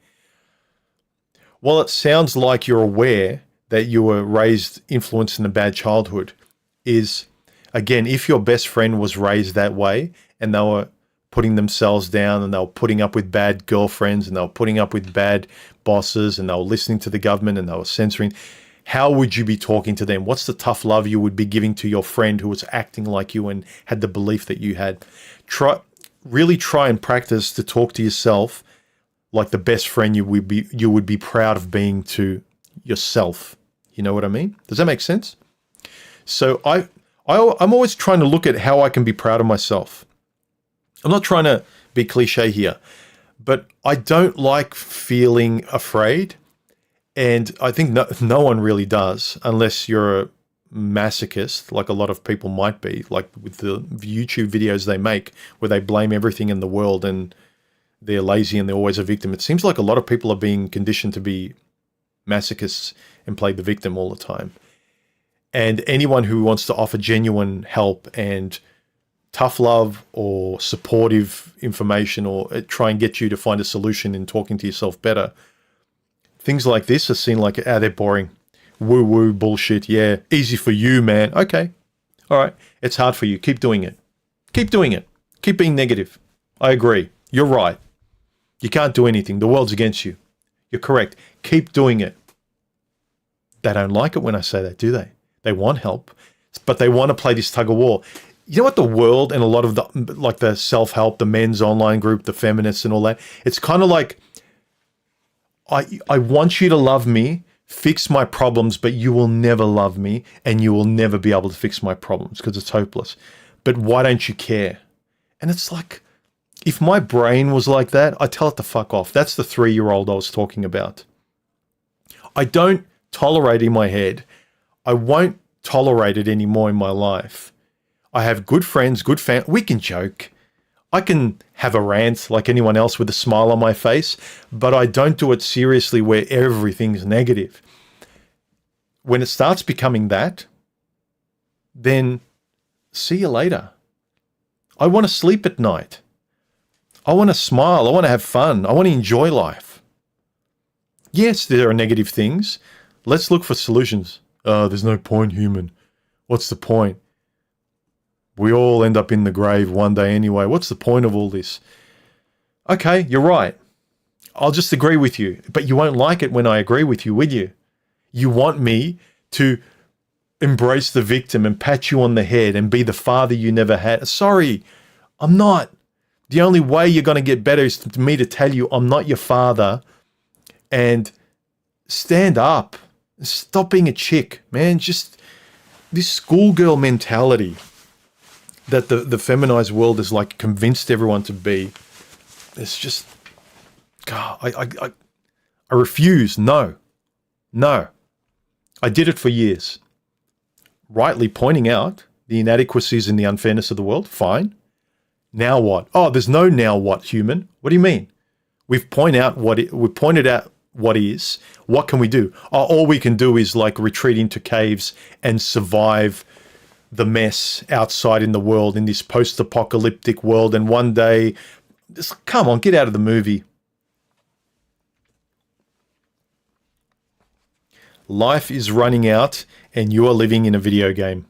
Well, it sounds like you're aware that you were raised, influenced in a bad childhood. Is, again, if your best friend was raised that way and they were putting themselves down and they were putting up with bad girlfriends and they were putting up with bad bosses and they were listening to the government and they were censoring, how would you be talking to them? What's the tough love you would be giving to your friend who was acting like you and had the belief that you had? Really try and practice to talk to yourself like the best friend you would be proud of being to yourself. You know what I mean? Does that make sense? So I'm always trying to look at how I can be proud of myself. I'm not trying to be cliche here, but I don't like feeling afraid. And I think no one really does, unless you're a masochist, like a lot of people might be, like with the YouTube videos they make, where they blame everything in the world and they're lazy and they're always a victim. It seems like a lot of people are being conditioned to be masochists and play the victim all the time. And anyone who wants to offer genuine help and tough love or supportive information or try and get you to find a solution in talking to yourself better, things like this are seen like, they're boring. Woo-woo bullshit. Yeah, easy for you, man. Okay. All right. It's hard for you. Keep doing it. Keep doing it. Keep being negative. I agree. You're right. You can't do anything. The world's against you. You're correct. Keep doing it. They don't like it when I say that, do they? They want help, but they want to play this tug of war. You know what the world and a lot of the self-help, the men's online group, the feminists and all that, it's kind of like, I want you to love me, fix my problems, but you will never love me and you will never be able to fix my problems because it's hopeless. But why don't you care? And it's like, if my brain was like that, I tell it to fuck off. That's the 3-year-old I was talking about. I don't tolerate in my head. I won't tolerate it anymore in my life. I have good friends, good family. We can joke. I can have a rant like anyone else with a smile on my face, but I don't do it seriously where everything's negative. When it starts becoming that, then see you later. I want to sleep at night. I want to smile. I want to have fun. I want to enjoy life. Yes, there are negative things. Let's look for solutions. There's no point, human. What's the point? We all end up in the grave one day anyway. What's the point of all this? Okay, you're right. I'll just agree with you. But you won't like it when I agree with you, will you? You want me to embrace the victim and pat you on the head and be the father you never had. Sorry, I'm not. The only way you're going to get better is for me to tell you I'm not your father and stand up. Stop being a chick, man. Just this schoolgirl mentality that the feminized world has like convinced everyone to be. It's just, God, I refuse. No. I did it for years. Rightly pointing out the inadequacies and the unfairness of the world. Fine. Now what? Oh, there's no now what, human. What do you mean? We've pointed out what is. What can we do? Oh, all we can do is like retreat into caves and survive the mess outside in the world, in this post-apocalyptic world. And one day, just come on, get out of the movie. Life is running out and you are living in a video game.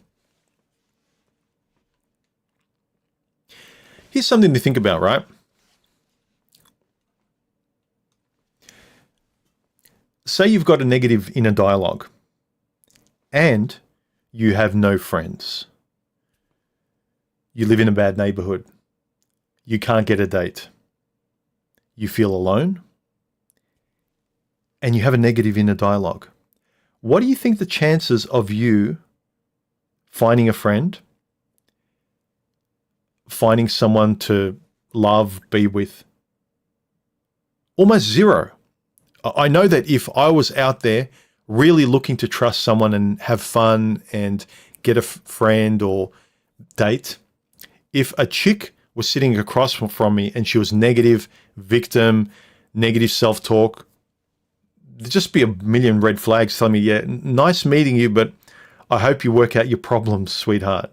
Here's something to think about, right? Say you've got a negative inner dialogue and you have no friends. You live in a bad neighborhood. You can't get a date. You feel alone and you have a negative inner dialogue. What do you think the chances of you finding a friend, finding someone to love, be with? Almost zero. I know that if I was out there really looking to trust someone and have fun and get a friend or date, if a chick was sitting across from me and she was negative, victim, negative self-talk, there'd just be a million red flags telling me, yeah, nice meeting you, but I hope you work out your problems, sweetheart.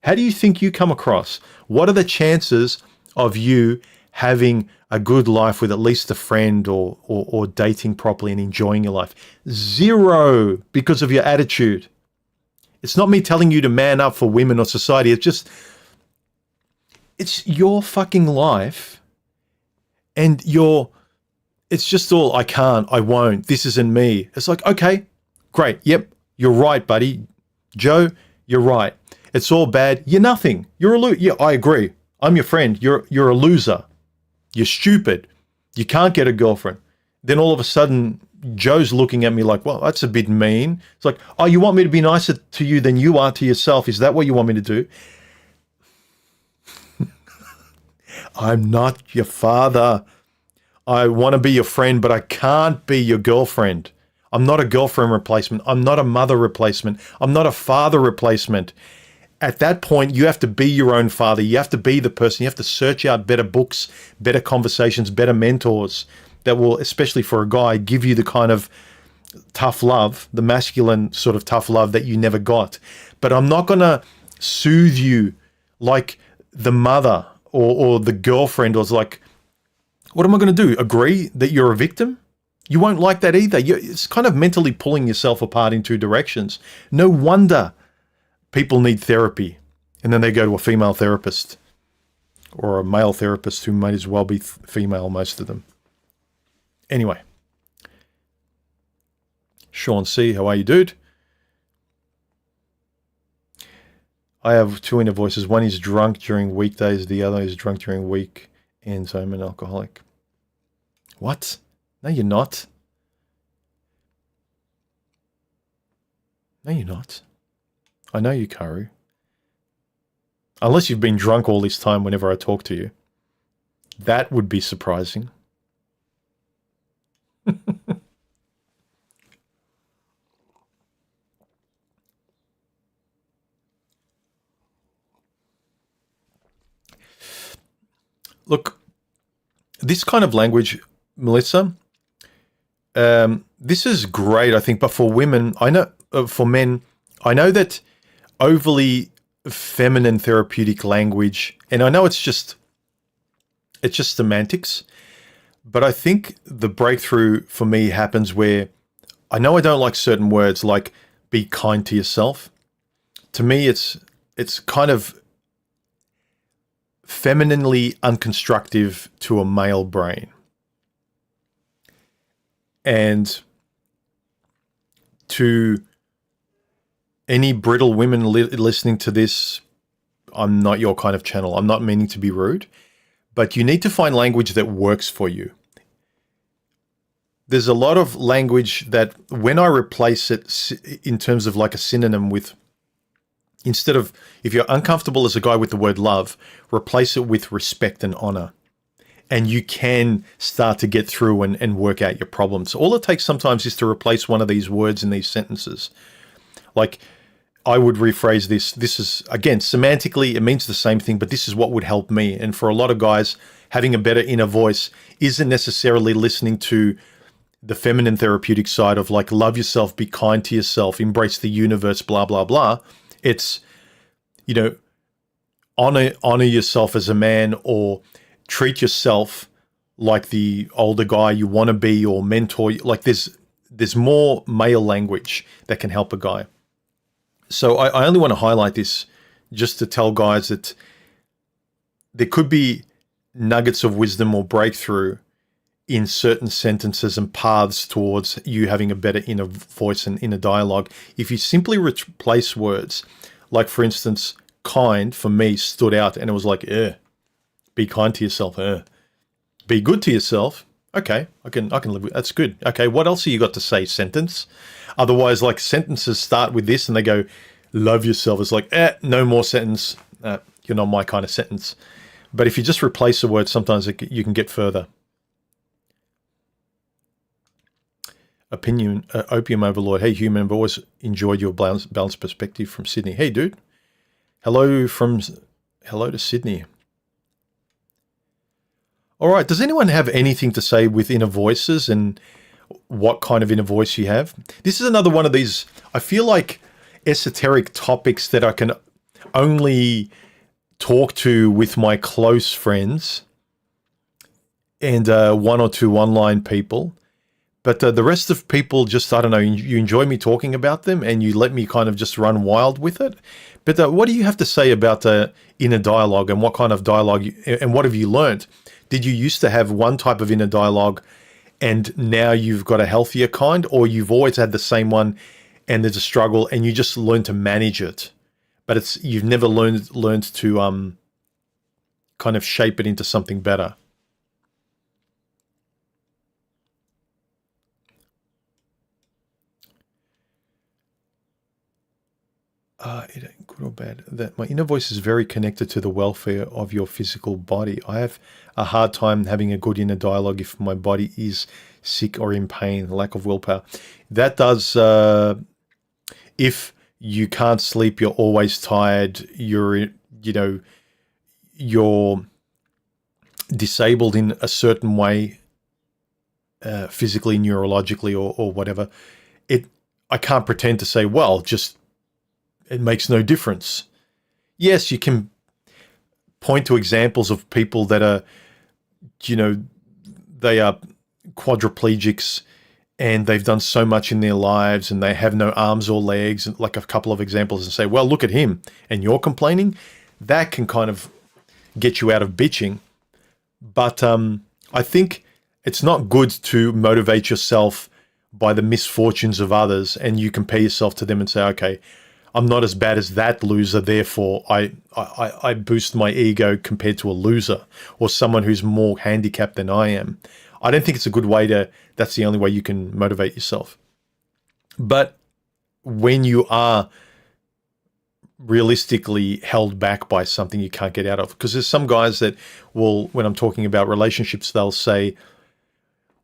How do you think you come across? What are the chances of you having a good life with at least a friend or dating properly and enjoying your life? Zero, because of your attitude. It's not me telling you to man up for women or society. It's your fucking life, and it's just all, I can't, I won't, this isn't me. It's like, okay, great. Yep, you're right, buddy. Joe, you're right. It's all bad. You're nothing. You're a loser. Yeah, I agree. I'm your friend. You're a loser. You're stupid. You can't get a girlfriend. Then all of a sudden, Joe's looking at me like, well, that's a bit mean. It's like, oh, you want me to be nicer to you than you are to yourself? Is that what you want me to do? I'm not your father. I want to be your friend, but I can't be your girlfriend. I'm not a girlfriend replacement. I'm not a mother replacement. I'm not a father replacement. At that point, you have to be your own father. You have to be the person. You have to search out better books, better conversations, better mentors that will, especially for a guy, give you the kind of tough love, the masculine sort of tough love that you never got. But I'm not going to soothe you like the mother or the girlfriend, or it's like, what am I going to do? Agree that you're a victim? You won't like that either. It's kind of mentally pulling yourself apart in two directions. No wonder people need therapy, and then they go to a female therapist or a male therapist who might as well be female, most of them. Anyway, Sean C., how are you, dude? I have two inner voices. One is drunk during weekdays. The other is drunk during weekends. I'm an alcoholic. What? No, you're not. No, you're not. I know you, Karu. Unless you've been drunk all this time whenever I talk to you. That would be surprising. Look, this kind of language, Melissa, this is great, I think, but for women, I know, for men, I know that overly feminine therapeutic language, and I know it's just semantics, but I think the breakthrough for me happens where I know I don't like certain words like be kind to yourself. To me, it's kind of femininely unconstructive to a male brain. And to any brittle women listening to this, I'm not your kind of channel. I'm not meaning to be rude, but you need to find language that works for you. There's a lot of language that when I replace it in terms of like a synonym with, instead of, if you're uncomfortable as a guy with the word love, replace it with respect and honor. And you can start to get through and work out your problems. All it takes sometimes is to replace one of these words in these sentences. Like, I would rephrase this. This is, again, semantically, it means the same thing, but this is what would help me. And for a lot of guys, having a better inner voice isn't necessarily listening to the feminine therapeutic side of like, love yourself, be kind to yourself, embrace the universe, blah, blah, blah. It's, you know, honor yourself as a man, or treat yourself like the older guy you want to be, or mentor. Like there's more male language that can help a guy. So I only want to highlight this just to tell guys that there could be nuggets of wisdom or breakthrough in certain sentences and paths towards you having a better inner voice and inner dialogue. If you simply replace words, like for instance, kind for me stood out, and it was like, be kind to yourself, be good to yourself. Okay, I can live with that's good. Okay, what else have you got to say? Sentence. Otherwise, like sentences start with this and they go, love yourself. It's like, no more sentence. You're not my kind of sentence. But if you just replace a word, sometimes you can get further. Opium Overlord. Hey, human, I've always enjoyed your balanced perspective from Sydney. Hey, dude. Hello to Sydney. All right. Does anyone have anything to say with inner voices and what kind of inner voice you have? This is another one of these, I feel like, esoteric topics that I can only talk to with my close friends and one or two online people. But the rest of people just, I don't know, you enjoy me talking about them and you let me kind of just run wild with it. But what do you have to say about inner dialogue and what kind of dialogue, and what have you learned? Did you used to have one type of inner dialogue and now you've got a healthier kind, or you've always had the same one and there's a struggle and you just learn to manage it, but you've never learned to kind of shape it into something better? It ain't good or bad. That my inner voice is very connected to the welfare of your physical body. I have a hard time having a good inner dialogue if my body is sick or in pain, lack of willpower. That does, if you can't sleep, you're always tired, you're disabled in a certain way, physically, neurologically, or whatever. I can't pretend to say, well, just it makes no difference. Yes, you can point to examples of people that are, they are quadriplegics and they've done so much in their lives and they have no arms or legs, and like a couple of examples, and say, well, look at him and you're complaining. That can kind of get you out of bitching. But I think it's not good to motivate yourself by the misfortunes of others and you compare yourself to them and say, okay, I'm not as bad as that loser, therefore I boost my ego compared to a loser or someone who's more handicapped than I am. I don't think it's a good way that's the only way you can motivate yourself. But when you are realistically held back by something you can't get out of, because there's some guys that will, when I'm talking about relationships, they'll say,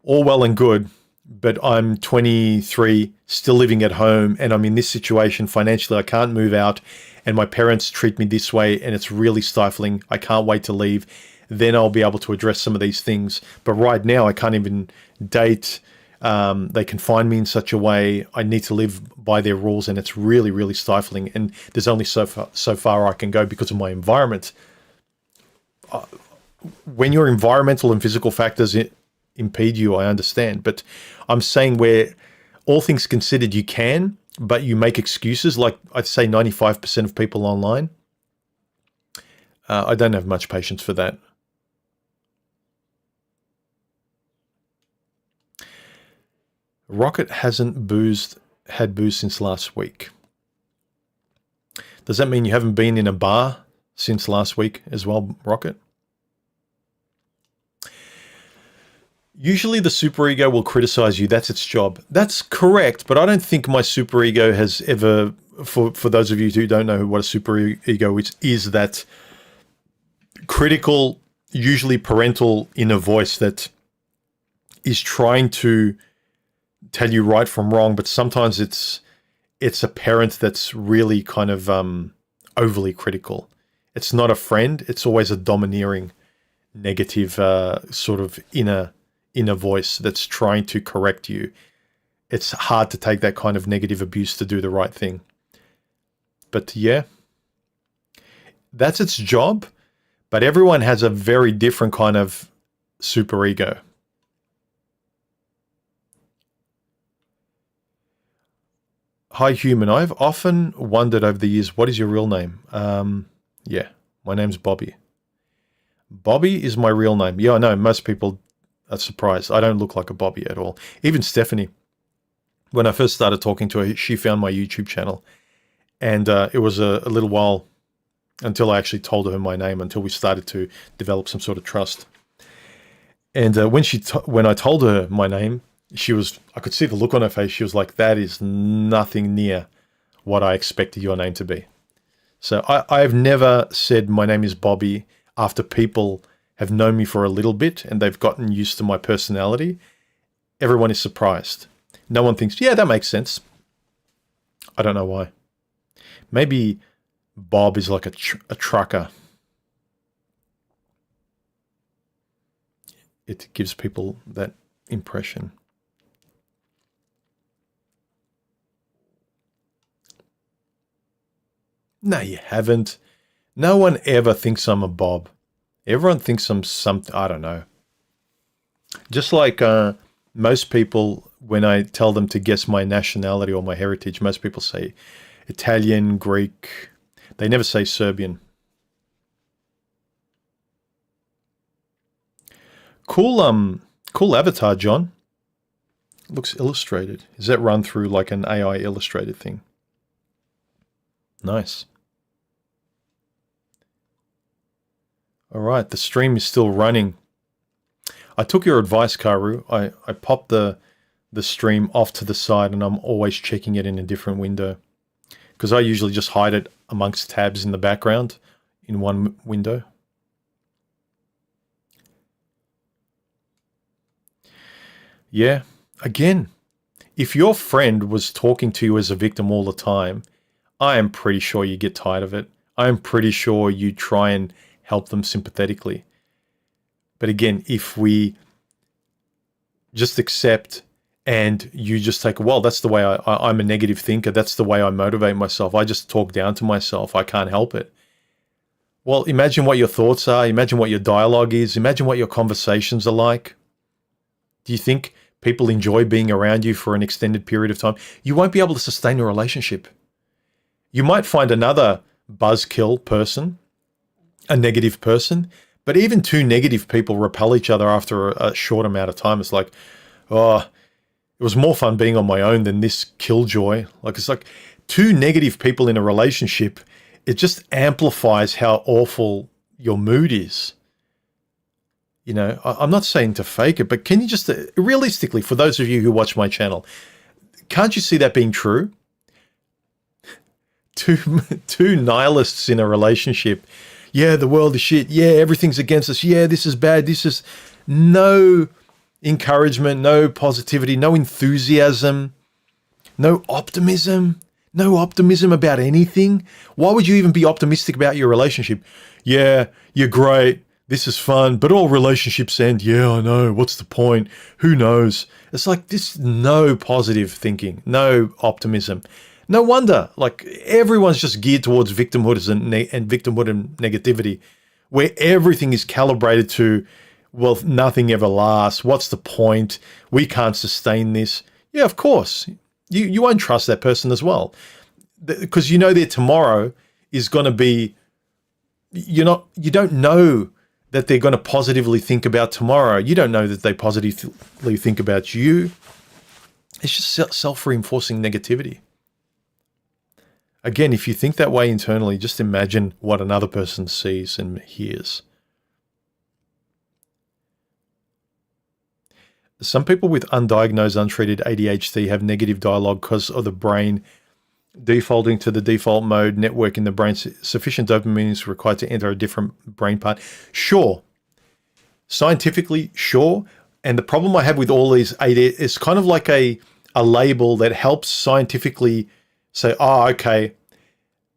all well and good, but I'm 23, still living at home, and I'm in this situation financially. I can't move out, and my parents treat me this way, and it's really stifling. I can't wait to leave. Then I'll be able to address some of these things. But right now, I can't even date. They confine me in such a way. I need to live by their rules, and it's really, really stifling. And there's only so far I can go because of my environment. When your environmental and physical factors impede you, I understand, but I'm saying where all things considered you can, but you make excuses, like I'd say 95% of people online. I don't have much patience for that. Rocket hasn't had booze since last week. Does that mean you haven't been in a bar since last week as well, Rocket? Usually the superego will criticize you. That's its job. That's correct, but I don't think my superego has ever, for those of you who don't know what a superego is that critical, usually parental inner voice that is trying to tell you right from wrong, but sometimes it's a parent that's really kind of overly critical. It's not a friend. It's always a domineering, negative sort of inner voice that's trying to correct you. It's hard to take that kind of negative abuse to do the right thing. But yeah, that's its job. But everyone has a very different kind of superego. Hi, human. I've often wondered over the years, what is your real name? Yeah, my name's Bobby. Bobby is my real name. Yeah, I know. Most people are surprised. I don't look like a Bobby at all. Even Stephanie, when I first started talking to her, she found my YouTube channel. And it was a little while until I actually told her my name, until we started to develop some sort of trust. And when I told her my name, I could see the look on her face. She was like, that is nothing near what I expected your name to be. So I've never said my name is Bobby after people have known me for a little bit and they've gotten used to my personality. Everyone is surprised. No one thinks, yeah, that makes sense. I don't know why. Maybe Bob is like a trucker. It gives people that impression. No, you haven't. No one ever thinks I'm a Bob. Everyone thinks I'm something, I don't know. Just like most people, when I tell them to guess my nationality or my heritage, most people say Italian, Greek. They never say Serbian. Cool avatar, John. Looks illustrated. Is that run through like an AI illustrated thing? Nice. All right, the stream is still running. I took your advice, Karu. I popped the stream off to the side, and I'm always checking it in a different window because I usually just hide it amongst tabs in the background in one window. Yeah, again, if your friend was talking to you as a victim all the time, I am pretty sure you get tired of it. I am pretty sure you try and help them sympathetically. But again, if we just accept and you just take, well, that's the way I'm a negative thinker. That's the way I motivate myself. I just talk down to myself. I can't help it. Well, imagine what your thoughts are. Imagine what your dialogue is. Imagine what your conversations are like. Do you think people enjoy being around you for an extended period of time? You won't be able to sustain a relationship. You might find another buzzkill person, a negative person, but even two negative people repel each other after a short amount of time. It's like, oh, it was more fun being on my own than this killjoy. Like, it's like two negative people in a relationship. It just amplifies how awful your mood is. You know, I'm not saying to fake it, but can you just, realistically, for those of you who watch my channel, can't you see that being true? Two nihilists in a relationship. Yeah, the world is shit. Yeah, everything's against us. Yeah, this is bad. This is no encouragement, no positivity, no enthusiasm, no optimism about anything. Why would you even be optimistic about your relationship? Yeah, you're great. This is fun, but all relationships end. Yeah, I know. What's the point? Who knows? It's like this, no positive thinking, no optimism. No wonder, like, everyone's just geared towards victimhood and victimhood and negativity, where everything is calibrated to, well, nothing ever lasts. What's the point? We can't sustain this. Yeah, of course. You won't trust that person as well, because you know their tomorrow is going to be, you don't know that they're going to positively think about tomorrow. You don't know that they positively think about you. It's just self-reinforcing negativity. Again, if you think that way internally, just imagine what another person sees and hears. Some people with undiagnosed, untreated ADHD have negative dialogue because of the brain defaulting to the default mode network in the brain. Sufficient dopamine is required to enter a different brain part. Sure. Scientifically, sure. And the problem I have with all these ADHD is kind of like a label that helps scientifically say, oh, okay,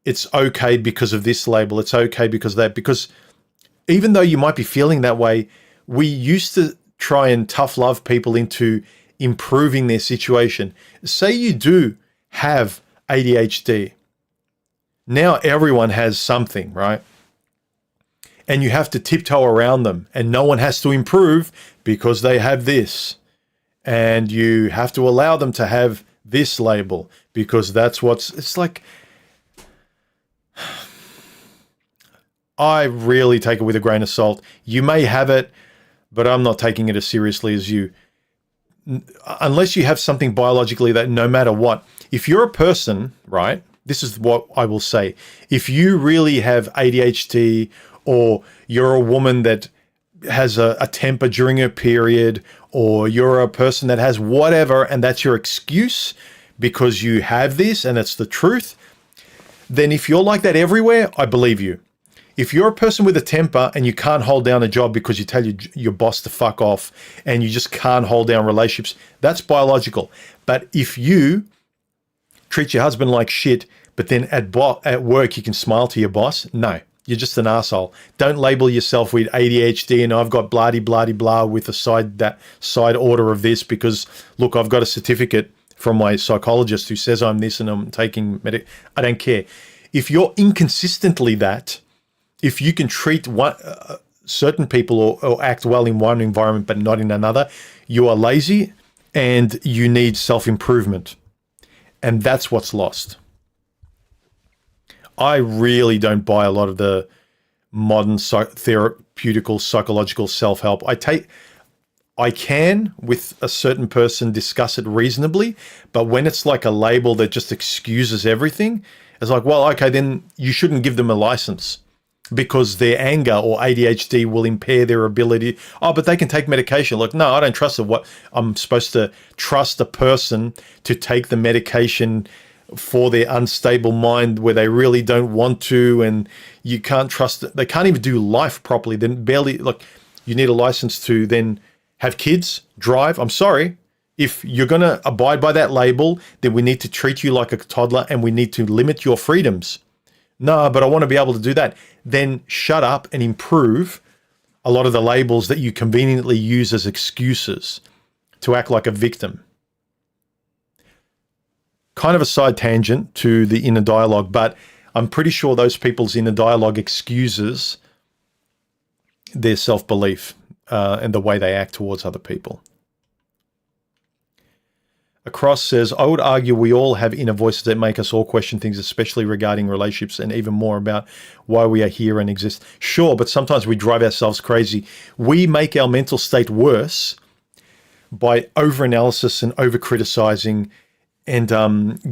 it's okay because of this label. It's okay because of that. Because even though you might be feeling that way, we used to try and tough love people into improving their situation. Say you do have ADHD. Now everyone has something, right? And you have to tiptoe around them, and no one has to improve because they have this. And you have to allow them to have this label because that's it's like, I really take it with a grain of salt. You may have it, but I'm not taking it as seriously as you. Unless you have something biologically that no matter what, if you're a person, right, this is what I will say. If you really have ADHD, or you're a woman that has a temper during a period, or you're a person that has whatever, and that's your excuse because you have this and it's the truth, then if you're like that everywhere, I believe you. If you're a person with a temper and you can't hold down a job because you tell your boss to fuck off and you just can't hold down relationships, that's biological. But if you treat your husband like shit, But then at work, you can smile to your boss. No, you're just an asshole. Don't label yourself with ADHD and I've got blah blah blah with a side order of this because look, I've got a certificate from my psychologist who says I'm this and I'm taking I don't care. If you're inconsistently that, if you can treat certain people or act well in one environment but not in another, you are lazy and you need self-improvement. And that's what's lost. I really don't buy a lot of the modern therapeutical psychological self-help. I can, with a certain person, discuss it reasonably, but when it's like a label that just excuses everything, it's like, well, okay, then you shouldn't give them a license because their anger or ADHD will impair their ability. Oh, but they can take medication. Like, no, I don't trust it. What I'm supposed to trust a person to take the medication for their unstable mind where they really don't want to, and you can't trust it. They can't even do life properly. Then barely, like, you need a license to then have kids, drive. I'm sorry. If you're going to abide by that label, then we need to treat you like a toddler and we need to limit your freedoms. No, but I want to be able to do that. Then shut up and improve a lot of the labels that you conveniently use as excuses to act like a victim. Kind of a side tangent to the inner dialogue, but I'm pretty sure those people's inner dialogue excuses their self-belief and the way they act towards other people. Across says, I would argue we all have inner voices that make us all question things, especially regarding relationships and even more about why we are here and exist. Sure, but sometimes we drive ourselves crazy. We make our mental state worse by over-analysis and over-criticizing and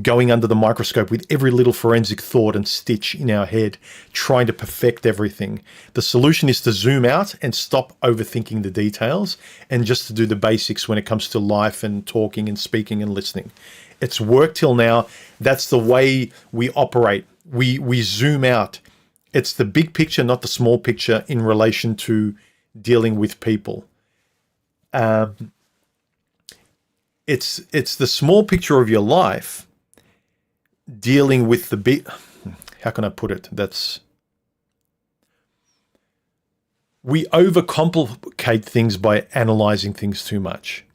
going under the microscope with every little forensic thought and stitch in our head, trying to perfect everything. The solution is to zoom out and stop overthinking the details and just to do the basics when it comes to life and talking and speaking and listening. It's worked till now. That's the way we operate. We zoom out. It's the big picture, not the small picture in relation to dealing with people. It's the small picture of your life dealing with the big, how can I put it? We overcomplicate things by analyzing things too much.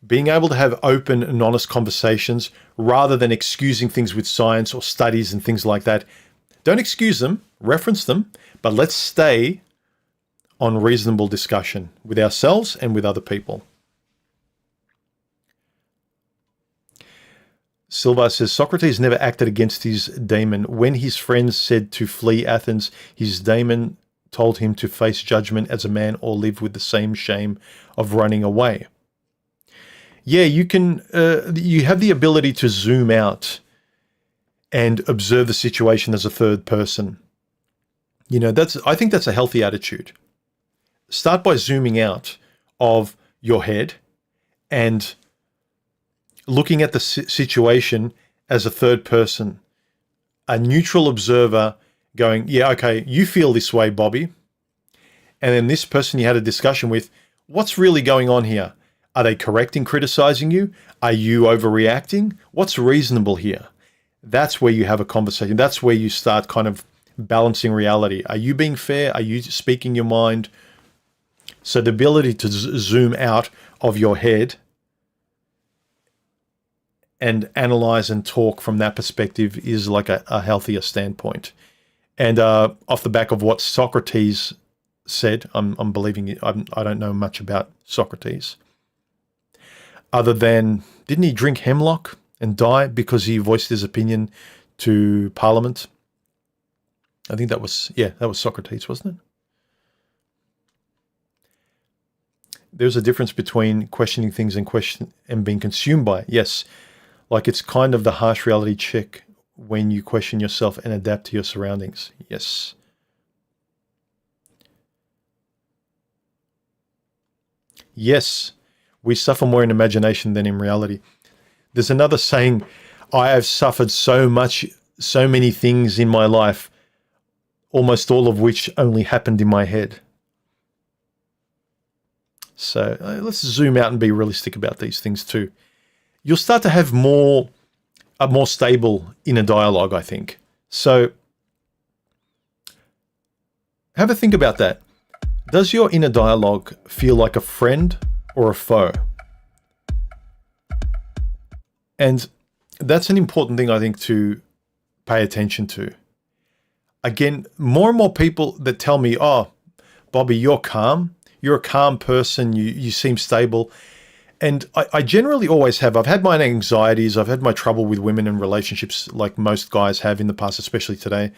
Being able to have open and honest conversations rather than excusing things with science or studies and things like that. Don't excuse them, reference them, but let's stay on reasonable discussion with ourselves and with other people. Silva says, Socrates never acted against his daemon. When his friends said to flee Athens, his daemon told him to face judgment as a man or live with the same shame of running away. Yeah, you can. You have the ability to zoom out and observe the situation as a third person. You know, I think that's a healthy attitude. Start by zooming out of your head and looking at the situation as a third person, a neutral observer going, yeah, okay, you feel this way, Bobby. And then this person you had a discussion with, what's really going on here? Are they correct in criticizing you? Are you overreacting? What's reasonable here? That's where you have a conversation. That's where you start kind of balancing reality. Are you being fair? Are you speaking your mind? So the ability to zoom out of your head and analyze and talk from that perspective is like a healthier standpoint. And off the back of what Socrates said, I'm believing it. I don't know much about Socrates, other than, didn't he drink hemlock and die because he voiced his opinion to Parliament? I think that was Socrates, wasn't it? There's a difference between questioning things and being consumed by it. Yes. Like, it's kind of the harsh reality check when you question yourself and adapt to your surroundings. Yes. Yes, we suffer more in imagination than in reality. There's another saying, I have suffered so many things in my life, almost all of which only happened in my head. So let's zoom out and be realistic about these things too. You'll start to have more a more stable inner dialogue, I think. So have a think about that. Does your inner dialogue feel like a friend or a foe? And that's an important thing, I think, to pay attention to. Again, more and more people that tell me, oh, Bobby, you're calm. You're a calm person. You seem stable. And I generally always have. I've had my anxieties. I've had my trouble with women and relationships like most guys have in the past, especially today,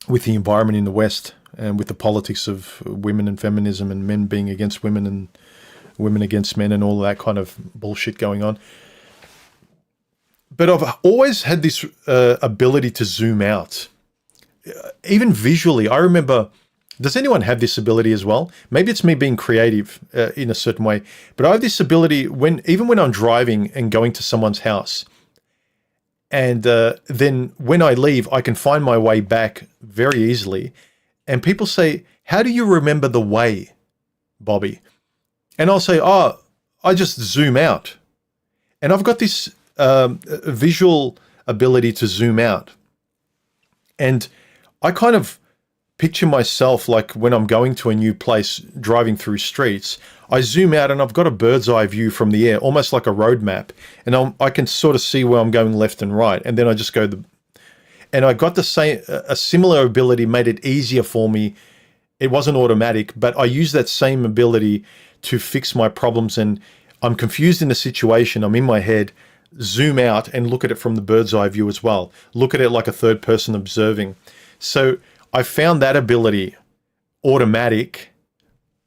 with the environment in the West and with the politics of women and feminism and men being against women and women against men and all that kind of bullshit going on. But I've always had this ability to zoom out. Even visually, I remember, does anyone have this ability as well? Maybe it's me being creative in a certain way, but I have this ability even when I'm driving and going to someone's house, and then when I leave, I can find my way back very easily. And people say, how do you remember the way, Bobby? And I'll say, oh, I just zoom out. And I've got this visual ability to zoom out. And I kind of picture myself like when I'm going to a new place, driving through streets, I zoom out and I've got a bird's eye view from the air, almost like a road map. And I can sort of see where I'm going left and right. And then I just go and I got a similar ability, made it easier for me. It wasn't automatic, but I use that same ability to fix my problems. And I'm confused in a situation, I'm in my head, zoom out and look at it from the bird's eye view as well. Look at it like a third person observing. So I found that ability automatic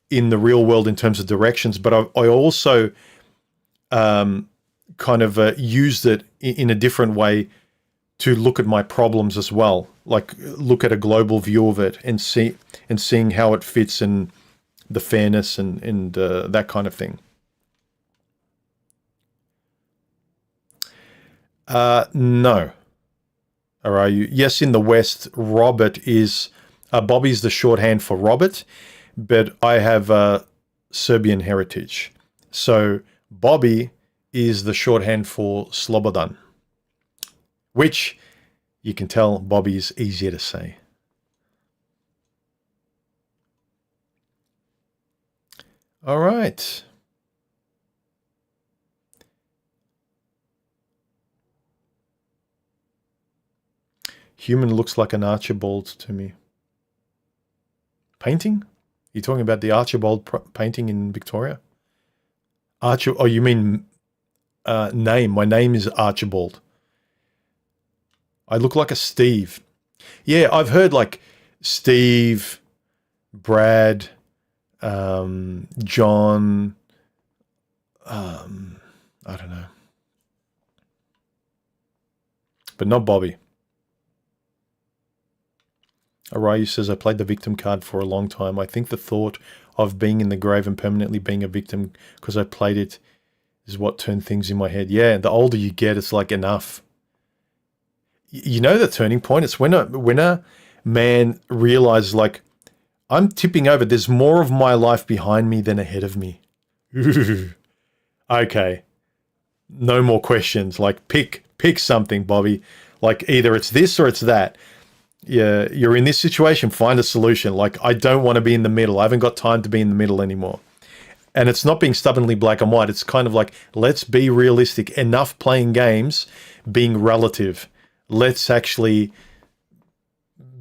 in the real world in terms of directions, but I also kind of used it in a different way to look at my problems as well, like look at a global view of it and seeing how it fits and the fairness and that kind of thing. No. Or are you? Yes, in the West, Robert is, Bobby's the shorthand for Robert, but I have Serbian heritage. So Bobby is the shorthand for Slobodan, which you can tell Bobby is easier to say. All right. Human looks like an Archibald to me. Painting? You're talking about the Archibald painting in Victoria? Oh, you mean name. My name is Archibald. I look like a Steve. Yeah, I've heard like Steve, Brad, John, I don't know. But not Bobby. Arayu says, I played the victim card for a long time. I think the thought of being in the grave and permanently being a victim because I played it is what turned things in my head. Yeah, the older you get, it's like enough. You know the turning point? It's when a man realizes, like, I'm tipping over. There's more of my life behind me than ahead of me. Okay. No more questions. Like, pick something, Bobby. Like, either it's this or it's that. Yeah, you're in this situation, find a solution. Like, I don't want to be in the middle. I haven't got time to be in the middle anymore. And it's not being stubbornly black and white. It's kind of like, let's be realistic. Enough playing games being relative. Let's actually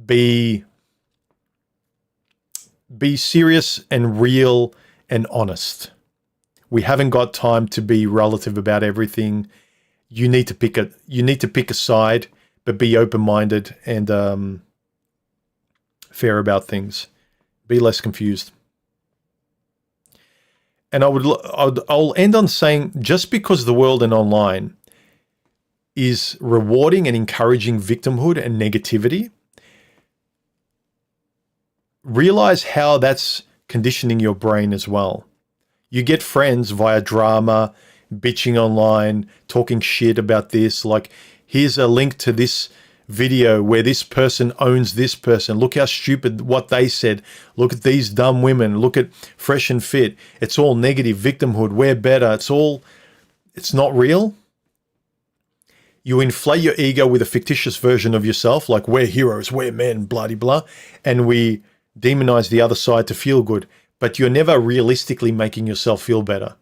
be serious and real and honest. We haven't got time to be relative about everything. You need to pick a side, but be open-minded and fair about things. Be less confused. And I'll end on saying, just because the world and online is rewarding and encouraging victimhood and negativity, realize how that's conditioning your brain as well. You get friends via drama, bitching online, talking shit about this, like, here's a link to this video where this person owns this person. Look how stupid what they said. Look at these dumb women. Look at Fresh and Fit. It's all negative victimhood. We're better. It's not real. You inflate your ego with a fictitious version of yourself, like we're heroes, we're men, blah, blah, blah, and we demonize the other side to feel good. But you're never realistically making yourself feel better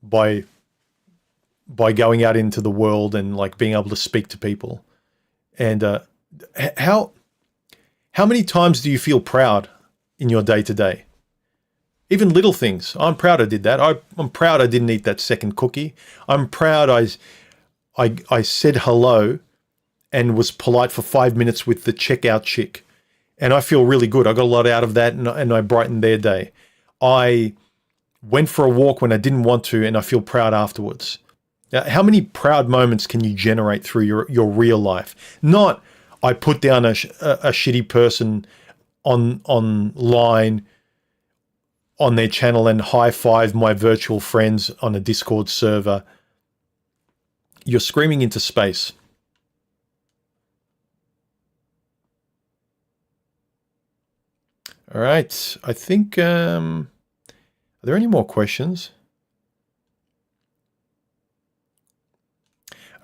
by going out into the world and like being able to speak to people. And how many times do you feel proud in your day to day? Even little things. I'm proud I did that. I'm proud I didn't eat that second cookie. I'm proud I said hello and was polite for 5 minutes with the checkout chick. And I feel really good. I got a lot out of that, and I brightened their day. I went for a walk when I didn't want to, and I feel proud afterwards. Now, how many proud moments can you generate through your real life? Not, I put down a shitty person online on their channel and high-five my virtual friends on a Discord server. You're screaming into space. All right. I think, are there any more questions?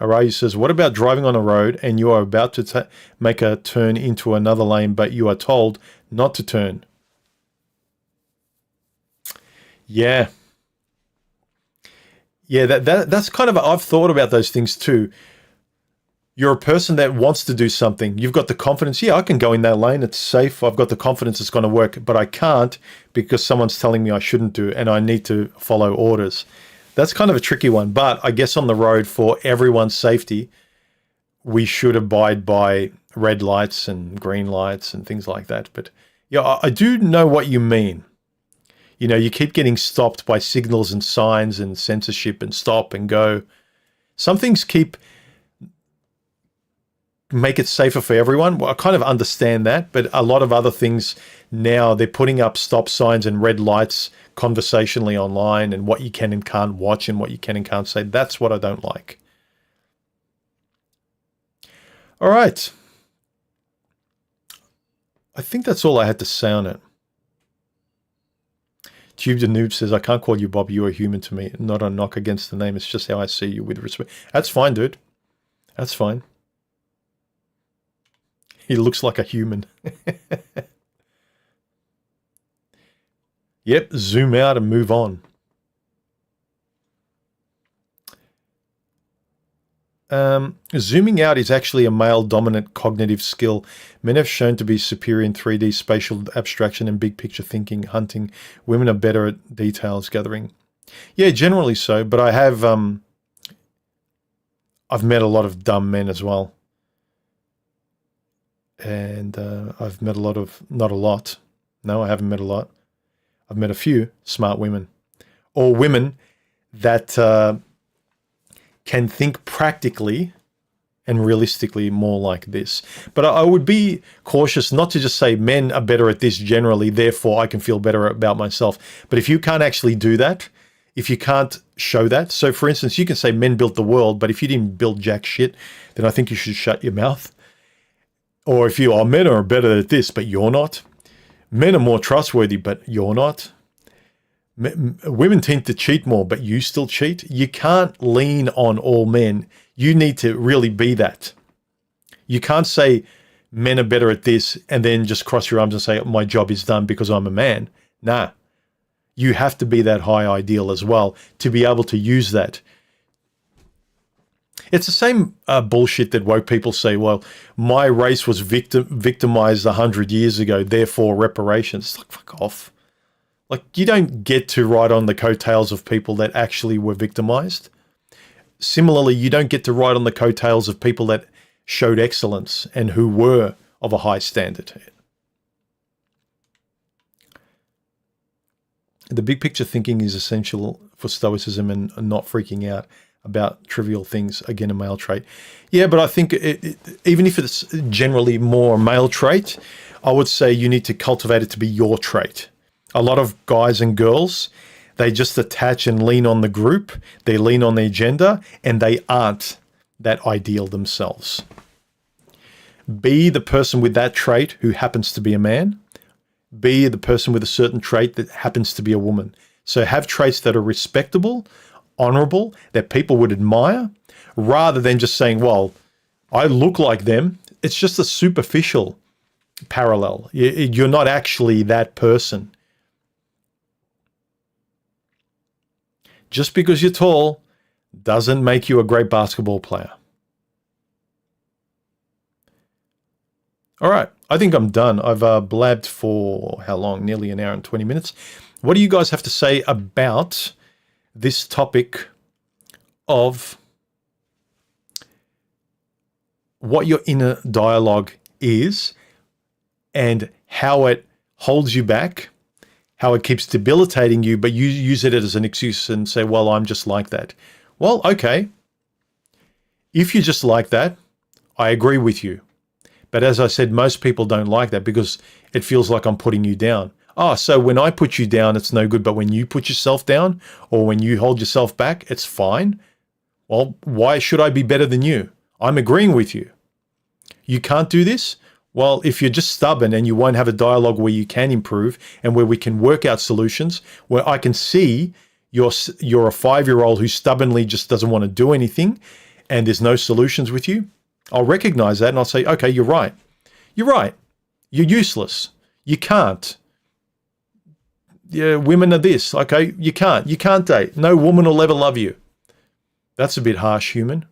Arayu says, what about driving on a road and you are about to make a turn into another lane, but you are told not to turn? Yeah. Yeah, that's kind of, I've thought about those things too. You're a person that wants to do something. You've got the confidence. Yeah, I can go in that lane. It's safe. I've got the confidence it's going to work, but I can't because someone's telling me I shouldn't do, and I need to follow orders. That's kind of a tricky one, but I guess on the road for everyone's safety, we should abide by red lights and green lights and things like that. But yeah, I do know what you mean. You know, you keep getting stopped by signals and signs and censorship and stop and go. Some things make it safer for everyone. Well, I kind of understand that, but a lot of other things now, they're putting up stop signs and red lights conversationally online, and what you can and can't watch and what you can and can't say. That's what I don't like. All right. I think that's all I had to say on it. Tube the Noob says, I can't call you Bobby, you're a human to me. Not a knock against the name, it's just how I see you with respect. That's fine, dude. That's fine. He looks like a human. Yep, zoom out and move on. Zooming out is actually a male-dominant cognitive skill. Men have shown to be superior in 3D spatial abstraction and big picture thinking, hunting. Women are better at details gathering. Yeah, generally so, but I have I've met a lot of dumb men as well. And I've met a lot of, not a lot. No, I haven't met a lot. I've met a few smart women, or women that can think practically and realistically more like this. But I would be cautious not to just say men are better at this generally, therefore I can feel better about myself. But if you can't actually do that, if you can't show that, so for instance, you can say men built the world, but if you didn't build jack shit, then I think you should shut your mouth. Or if you are, men are better at this, but you're not. Men are more trustworthy, but you're not. Women tend to cheat more, but you still cheat. You can't lean on all men. You need to really be that. You can't say men are better at this and then just cross your arms and say, my job is done because I'm a man. Nah. You have to be that high ideal as well to be able to use that. It's the same bullshit that woke people say, well, my race was victimized 100 years ago, therefore reparations. It's like, fuck off. Like, you don't get to ride on the coattails of people that actually were victimized. Similarly, you don't get to ride on the coattails of people that showed excellence and who were of a high standard. The big picture thinking is essential for stoicism and not freaking out about trivial things. Again, a male trait. Yeah, but I think even if it's generally more a male trait, I would say you need to cultivate it to be your trait. A lot of guys and girls, they just attach and lean on the group, they lean on their gender, and they aren't that ideal themselves. Be the person with that trait who happens to be a man. Be the person with a certain trait that happens to be a woman. So have traits that are respectable honorable, that people would admire, rather than just saying, well, I look like them. It's just a superficial parallel. You're not actually that person. Just because you're tall doesn't make you a great basketball player. All right, I think I'm done. I've blabbed for how long? Nearly an hour and 20 minutes. What do you guys have to say about this topic of what your inner dialogue is and how it holds you back, how it keeps debilitating you, but you use it as an excuse and say, well, I'm just like that. Well, okay. If you're just like that, I agree with you. But as I said, most people don't like that because it feels like I'm putting you down. Oh, so when I put you down, it's no good. But when you put yourself down or when you hold yourself back, it's fine. Well, why should I be better than you? I'm agreeing with you. You can't do this? Well, if you're just stubborn and you won't have a dialogue where you can improve and where we can work out solutions, where I can see you're a 5-year-old who stubbornly just doesn't want to do anything and there's no solutions with you, I'll recognize that and I'll say, okay, you're right. You're right. You're useless. You can't. Yeah, women are this. Okay, you can't. You can't date. No woman will ever love you. That's a bit harsh, human.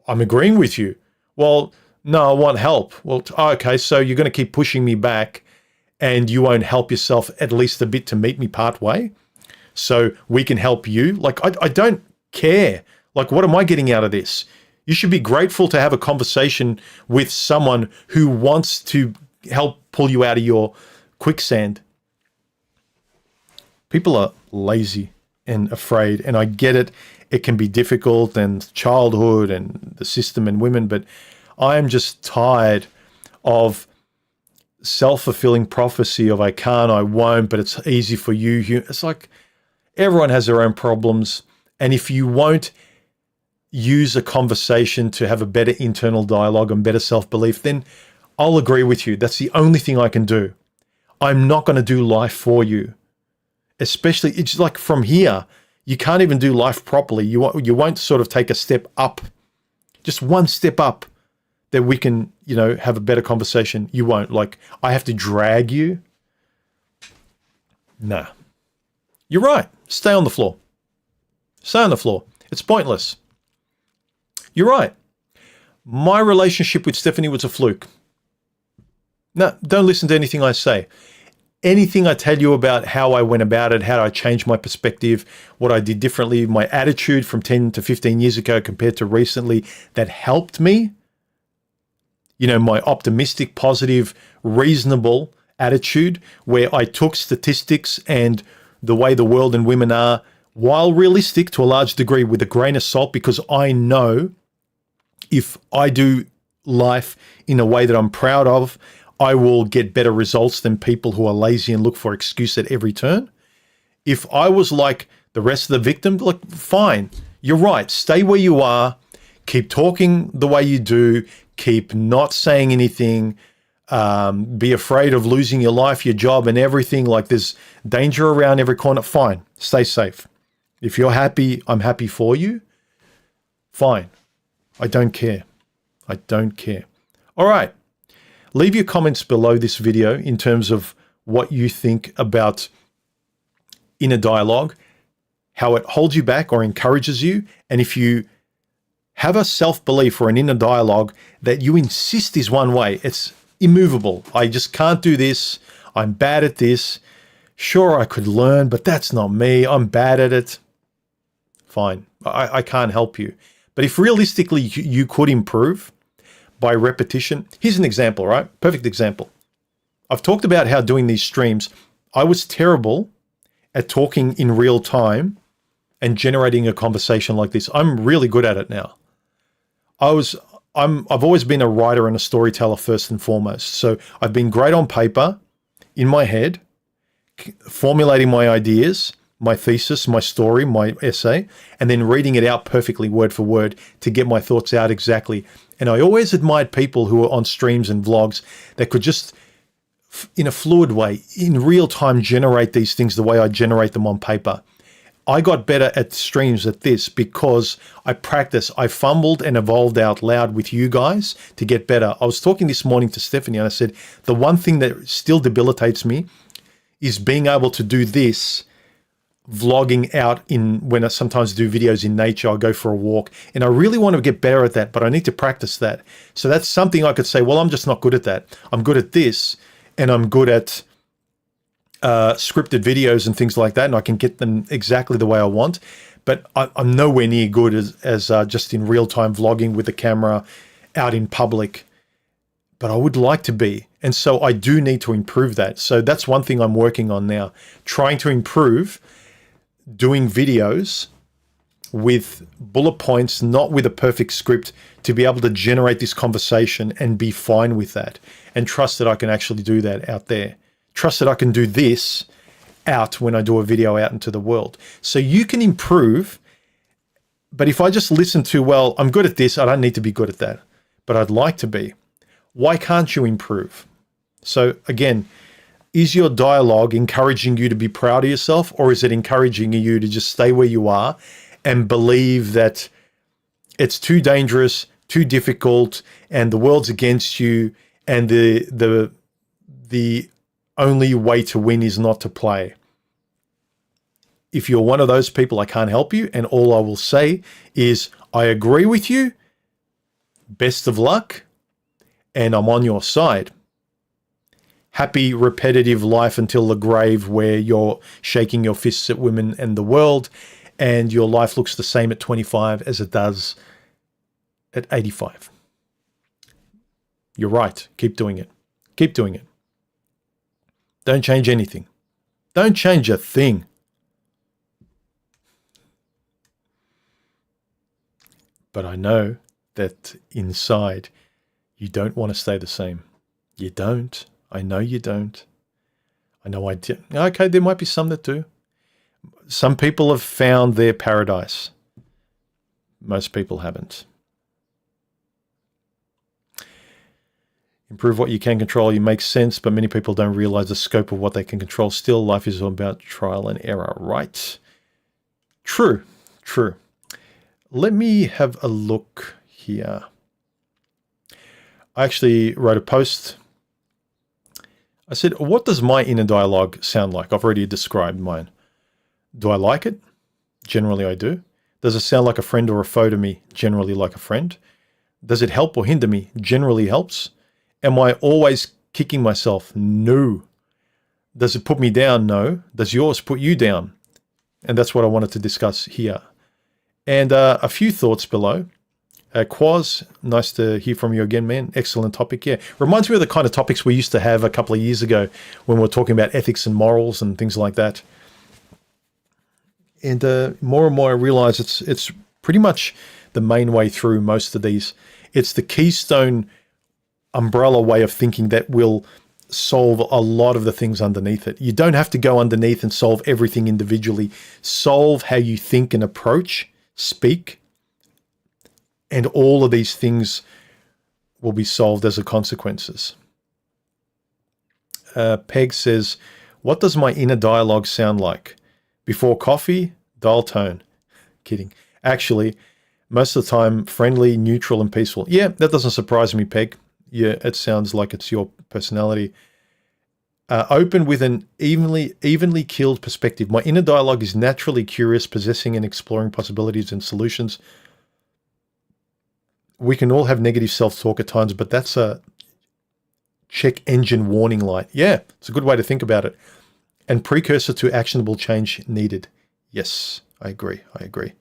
I'm agreeing with you. Well, no, I want help. Well, okay, so you're going to keep pushing me back and you won't help yourself at least a bit to meet me part way so we can help you? Like, I don't care. Like, what am I getting out of this? You should be grateful to have a conversation with someone who wants to help pull you out of your quicksand. People are lazy and afraid, and I get it. It can be difficult and childhood and the system and women, but I am just tired of self-fulfilling prophecy of I can't, I won't, but it's easy for you. It's like everyone has their own problems, and if you won't use a conversation to have a better internal dialogue and better self-belief, then I'll agree with you. That's the only thing I can do. I'm not going to do life for you. Especially, it's like from here, you can't even do life properly. You won't sort of take a step up, just one step up that we can, have a better conversation. You won't. Like, I have to drag you. Nah. You're right. Stay on the floor. Stay on the floor. It's pointless. You're right. My relationship with Stephanie was a fluke. No, don't listen to anything I say. Anything I tell you about how I went about it, how I changed my perspective, what I did differently, my attitude from 10 to 15 years ago compared to recently that helped me, my optimistic, positive, reasonable attitude where I took statistics and the way the world and women are, while realistic to a large degree, with a grain of salt, because I know if I do life in a way that I'm proud of, I will get better results than people who are lazy and look for excuse at every turn. If I was like the rest of the victim, like, fine, you're right. Stay where you are. Keep talking the way you do. Keep not saying anything. Be afraid of losing your life, your job, and everything. Like, there's danger around every corner. Fine. Stay safe. If you're happy, I'm happy for you. Fine. I don't care. I don't care. All right. Leave your comments below this video in terms of what you think about inner dialogue, how it holds you back or encourages you, and if you have a self-belief or an inner dialogue that you insist is one way, it's immovable. I just can't do this. I'm bad at this. Sure, I could learn, but that's not me. I'm bad at it. Fine. I can't help you. But if realistically you could improve by repetition, here's an example, right? Perfect example. I've talked about how doing these streams, I was terrible at talking in real time and generating a conversation like this. I'm really good at it now. I've always been a writer and a storyteller first and foremost. So I've been great on paper, in my head, formulating my ideas, my thesis, my story, my essay, and then reading it out perfectly word for word to get my thoughts out exactly. And I always admired people who were on streams and vlogs that could just, in a fluid way, in real time, generate these things the way I generate them on paper. I got better at streams at this because I practiced. I fumbled and evolved out loud with you guys to get better. I was talking this morning to Stephanie and I said, the one thing that still debilitates me is being able to do this vlogging out in when I sometimes do videos in nature. I'll go for a walk and I really want to get better at that, but I need to practice that. So that's something I could say, well, I'm just not good at that. I'm good at this and I'm good at scripted videos and things like that, and I can get them exactly the way I want. But I'm nowhere near good as just in real-time vlogging with the camera out in public. But I would like to be. And so I do need to improve that. So that's one thing I'm working on now, trying to improve doing videos with bullet points, not with a perfect script, to be able to generate this conversation and be fine with that and trust that I can actually do that out there. Trust that I can do this out when I do a video out into the world. So you can improve, but if I just listen to, well, I'm good at this, I don't need to be good at that, but I'd like to be. Why can't you improve? So again, is your dialogue encouraging you to be proud of yourself, or is it encouraging you to just stay where you are and believe that it's too dangerous, too difficult, and the world's against you, and the only way to win is not to play? If you're one of those people, I can't help you. And all I will say is, I agree with you. Best of luck. And I'm on your side. Happy repetitive life until the grave, where you're shaking your fists at women and the world, and your life looks the same at 25 as it does at 85. You're right. Keep doing it. Keep doing it. Don't change anything. Don't change a thing. But I know that inside you don't want to stay the same. You don't. I know you don't. I know I did. Okay, there might be some that do. Some people have found their paradise. Most people haven't. Improve what you can control. You make sense, but many people don't realize the scope of what they can control. Still, life is all about trial and error, right? True, true. Let me have a look here. I actually wrote a post. I said, what does my inner dialogue sound like? I've already described mine. Do I like it? Generally, I do. Does it sound like a friend or a foe to me? Generally, like a friend. Does it help or hinder me? Generally helps. Am I always kicking myself? No. Does it put me down? No. Does yours put you down? And that's what I wanted to discuss here. And a few thoughts below. Quaz, nice to hear from you again, man. Excellent topic. Yeah, reminds me of the kind of topics we used to have a couple of years ago when we were talking about ethics and morals and things like that. And more and more I realize it's pretty much the main way through most of these. It's the keystone umbrella way of thinking that will solve a lot of the things underneath it. You don't have to go underneath and solve everything individually. Solve how you think and approach, speak, and all of these things will be solved as a consequences. Peg says, what does my inner dialogue sound like? Before coffee, dial tone. Kidding. Actually, most of the time, friendly, neutral, and peaceful. Yeah, that doesn't surprise me, Peg. Yeah, it sounds like it's your personality. Open with an evenly keeled perspective. My inner dialogue is naturally curious, possessing and exploring possibilities and solutions. We can all have negative self-talk at times, but that's a check engine warning light. Yeah, it's a good way to think about it. And precursor to actionable change needed. Yes, I agree. I agree.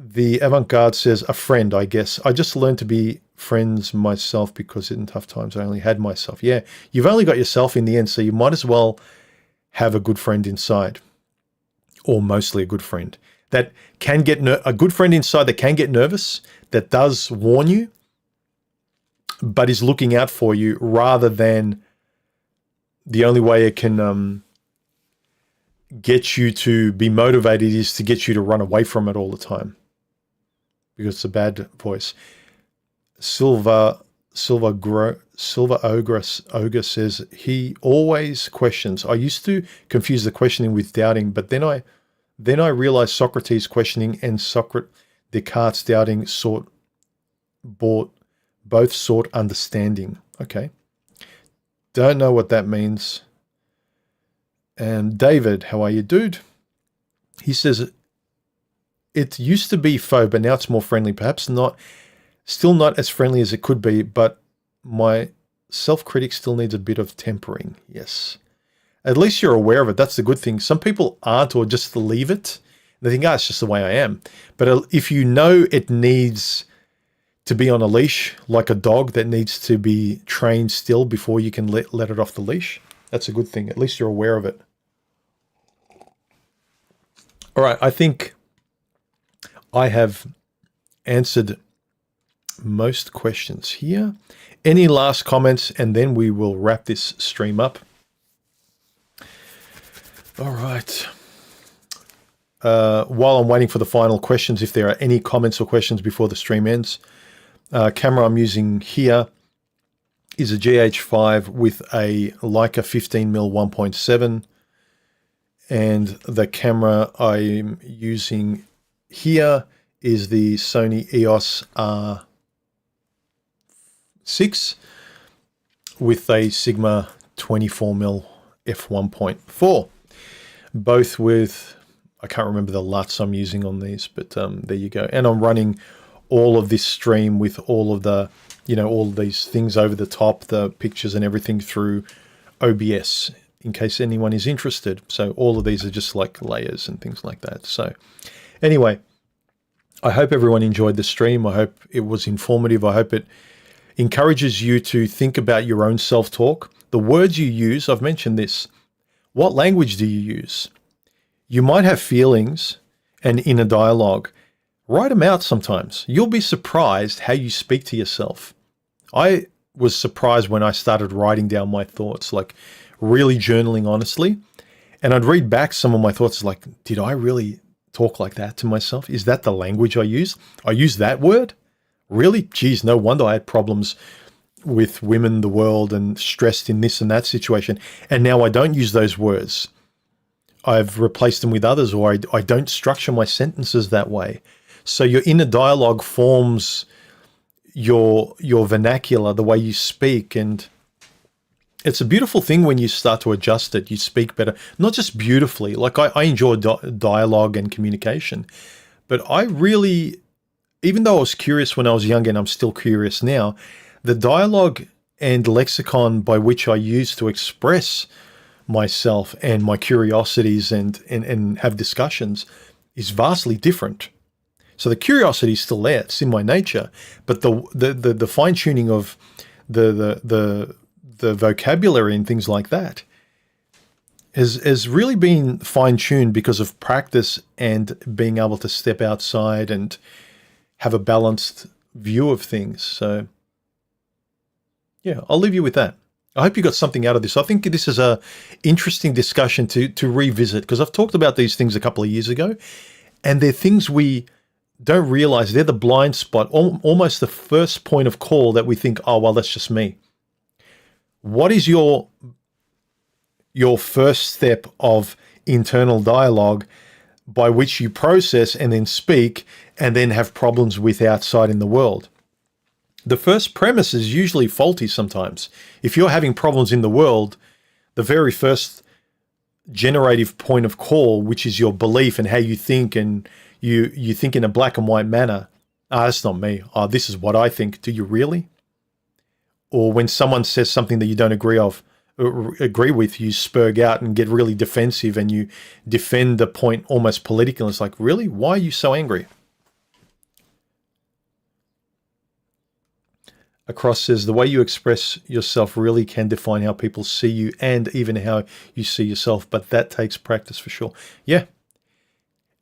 The avant-garde says, a friend, I guess. I just learned to be friends myself because in tough times I only had myself. Yeah, you've only got yourself in the end, so you might as well have a good friend inside, or mostly a good friend that can get a good friend inside that can get nervous, that does warn you, but is looking out for you, rather than the only way it can get you to be motivated is to get you to run away from it all the time, because it's a bad voice. Silva Silver Ogre says he always questions. I used to confuse the questioning with doubting, but then I realized Socrates questioning and Descartes doubting both sought understanding. Okay. Don't know what that means. And David, how are you, dude? He says it used to be faux, but now it's more friendly. Perhaps still not as friendly as it could be, but my self-critic still needs a bit of tempering. Yes. At least you're aware of it. That's the good thing. Some people aren't, or just leave it. They think, it's just the way I am. But if you know it needs to be on a leash, like a dog that needs to be trained still before you can let it off the leash, that's a good thing. At least you're aware of it. All right, I think I have answered most questions here. Any last comments, and then we will wrap this stream up. All right. While I'm waiting for the final questions, if there are any comments or questions before the stream ends, camera I'm using here is a GH5 with a Leica 15mm 1.7, and the camera I'm using here is the Sony EOS R6 with a Sigma 24mm f1.4, both with, I can't remember the LUTs I'm using on these, but there you go. And I'm running all of this stream with all of the, all of these things over the top, the pictures and everything through OBS, in case anyone is interested. So all of these are just like layers and things like that. So anyway, I hope everyone enjoyed the stream. I hope it was informative. I hope it encourages you to think about your own self-talk. The words you use, I've mentioned this. What language do you use? You might have feelings and inner dialogue. Write them out sometimes. You'll be surprised how you speak to yourself. I was surprised when I started writing down my thoughts, like really journaling honestly. And I'd read back some of my thoughts like, did I really talk like that to myself? Is that the language I use? I use that word? Really? Geez, no wonder I had problems with women, the world, and stressed in this and that situation. And now I don't use those words. I've replaced them with others, or I don't structure my sentences that way. So your inner dialogue forms your vernacular, the way you speak, and it's a beautiful thing when you start to adjust it. You speak better, not just beautifully. Like I enjoy dialogue and communication, but I really, even though I was curious when I was younger, and I'm still curious now, the dialogue and lexicon by which I use to express myself and my curiosities and have discussions is vastly different. So the curiosity is still there; it's in my nature, but the fine tuning of the vocabulary and things like that has really been fine tuned because of practice and being able to step outside and have a balanced view of things. So yeah, I'll leave you with that. I hope you got something out of this. I think this is a interesting discussion to revisit, because I've talked about these things a couple of years ago, and they're things we don't realize. They're the blind spot, almost the first point of call that we think, oh, well, that's just me. What is your first step of internal dialogue by which you process and then speak and then have problems with outside in the world? The first premise is usually faulty sometimes. If you're having problems in the world, the very first generative point of call, which is your belief and how you think, and you think in a black and white manner, that's not me. This is what I think. Do you really? Or when someone says something that you don't agree with, you spurg out and get really defensive and you defend the point almost politically. It's like, really? Why are you so angry? Across says, the way you express yourself really can define how people see you and even how you see yourself, but that takes practice for sure. Yeah.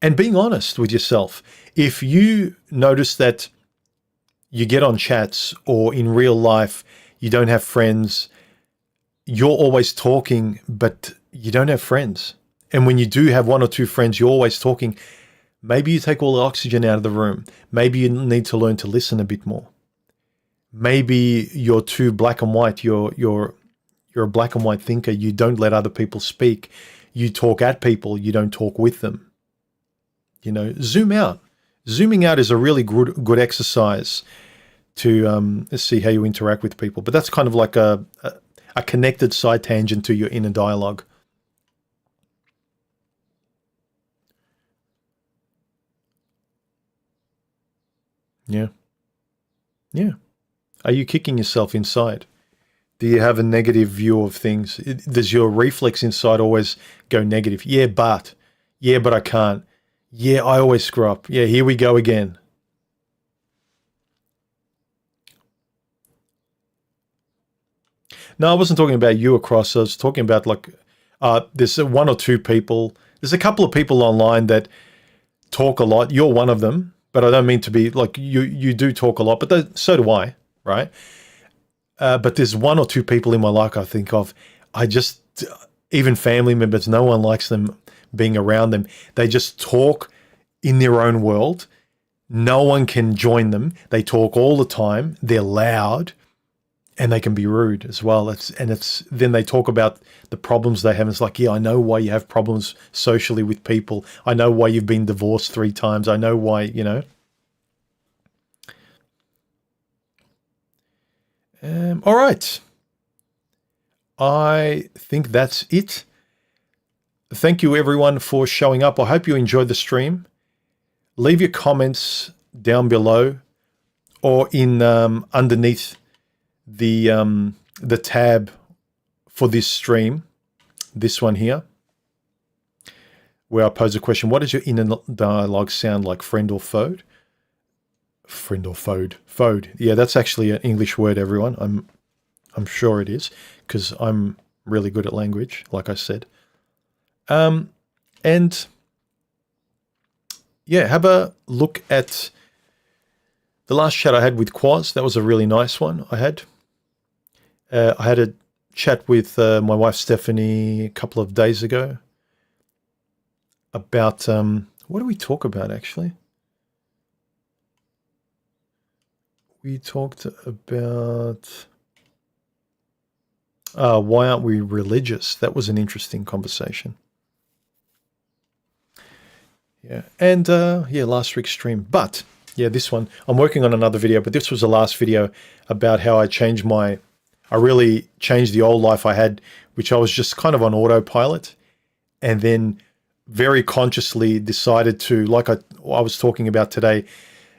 And being honest with yourself. If you notice that you get on chats or in real life, you don't have friends, you're always talking, but you don't have friends. And when you do have one or two friends, you're always talking. Maybe you take all the oxygen out of the room. Maybe you need to learn to listen a bit more. maybe you're too black and white. You're a black and white thinker. You don't let other people speak. You talk at people. You don't talk with them. You know, zoom out. Zooming out is a really good exercise to see how you interact with people. But that's kind of like a connected side tangent to your inner dialogue. Yeah. Yeah. Are you kicking yourself inside? Do you have a negative view of things? Does your reflex inside always go negative? Yeah, but I can't. Yeah, I always screw up. Yeah, here we go again. No, I wasn't talking about you across. I was talking about like there's one or two people. There's a couple of people online that talk a lot. You're one of them, but I don't mean to be like you do talk a lot, but so do I, right? But there's one or two people in my life I think of. Even family members, no one likes them being around them. They just talk in their own world. No one can join them. They talk all the time. They're loud, and they can be rude as well. Then they talk about the problems they have. It's like, yeah, I know why you have problems socially with people. I know why you've been divorced 3 times. I know why, you know. All right. I think that's it. Thank you, everyone, for showing up. I hope you enjoyed the stream. Leave your comments down below or in underneath the tab for this stream, this one here, where I pose a question. What does your inner dialogue sound like, friend or foe? Friend or foe? Foe. Yeah, that's actually an English word, everyone. I'm sure it is, because I'm really good at language, like I said. And yeah, have a look at the last chat I had with Quaz. That was a really nice one I had. I had a chat with my wife Stephanie a couple of days ago about, what do we talk about actually? We talked about, why aren't we religious? That was an interesting conversation. Yeah, and yeah, last week's stream. But yeah, this one, I'm working on another video, but this was the last video about how I really changed the old life I had, which I was just kind of on autopilot, and then very consciously decided to, like I was talking about today,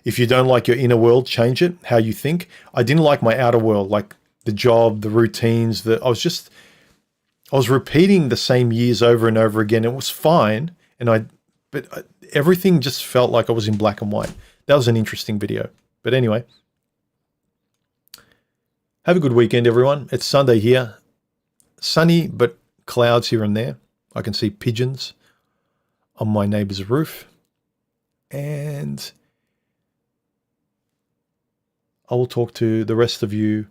if you don't like your inner world, change it, how you think. I didn't like my outer world, like the job, the routines, I was repeating the same years over and over again. It was fine, but everything just felt like I was in black and white. That was an interesting video. But anyway, have a good weekend, everyone. It's Sunday here. Sunny, but clouds here and there. I can see pigeons on my neighbor's roof. And I will talk to the rest of you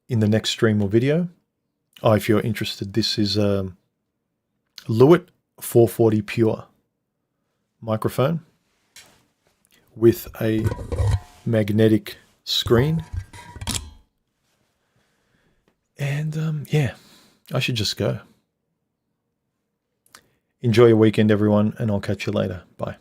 in the next stream or video. If you're interested, this is Lewitt 440 Pure microphone with a magnetic screen. And yeah, I should just go. Enjoy your weekend, everyone, and I'll catch you later. Bye.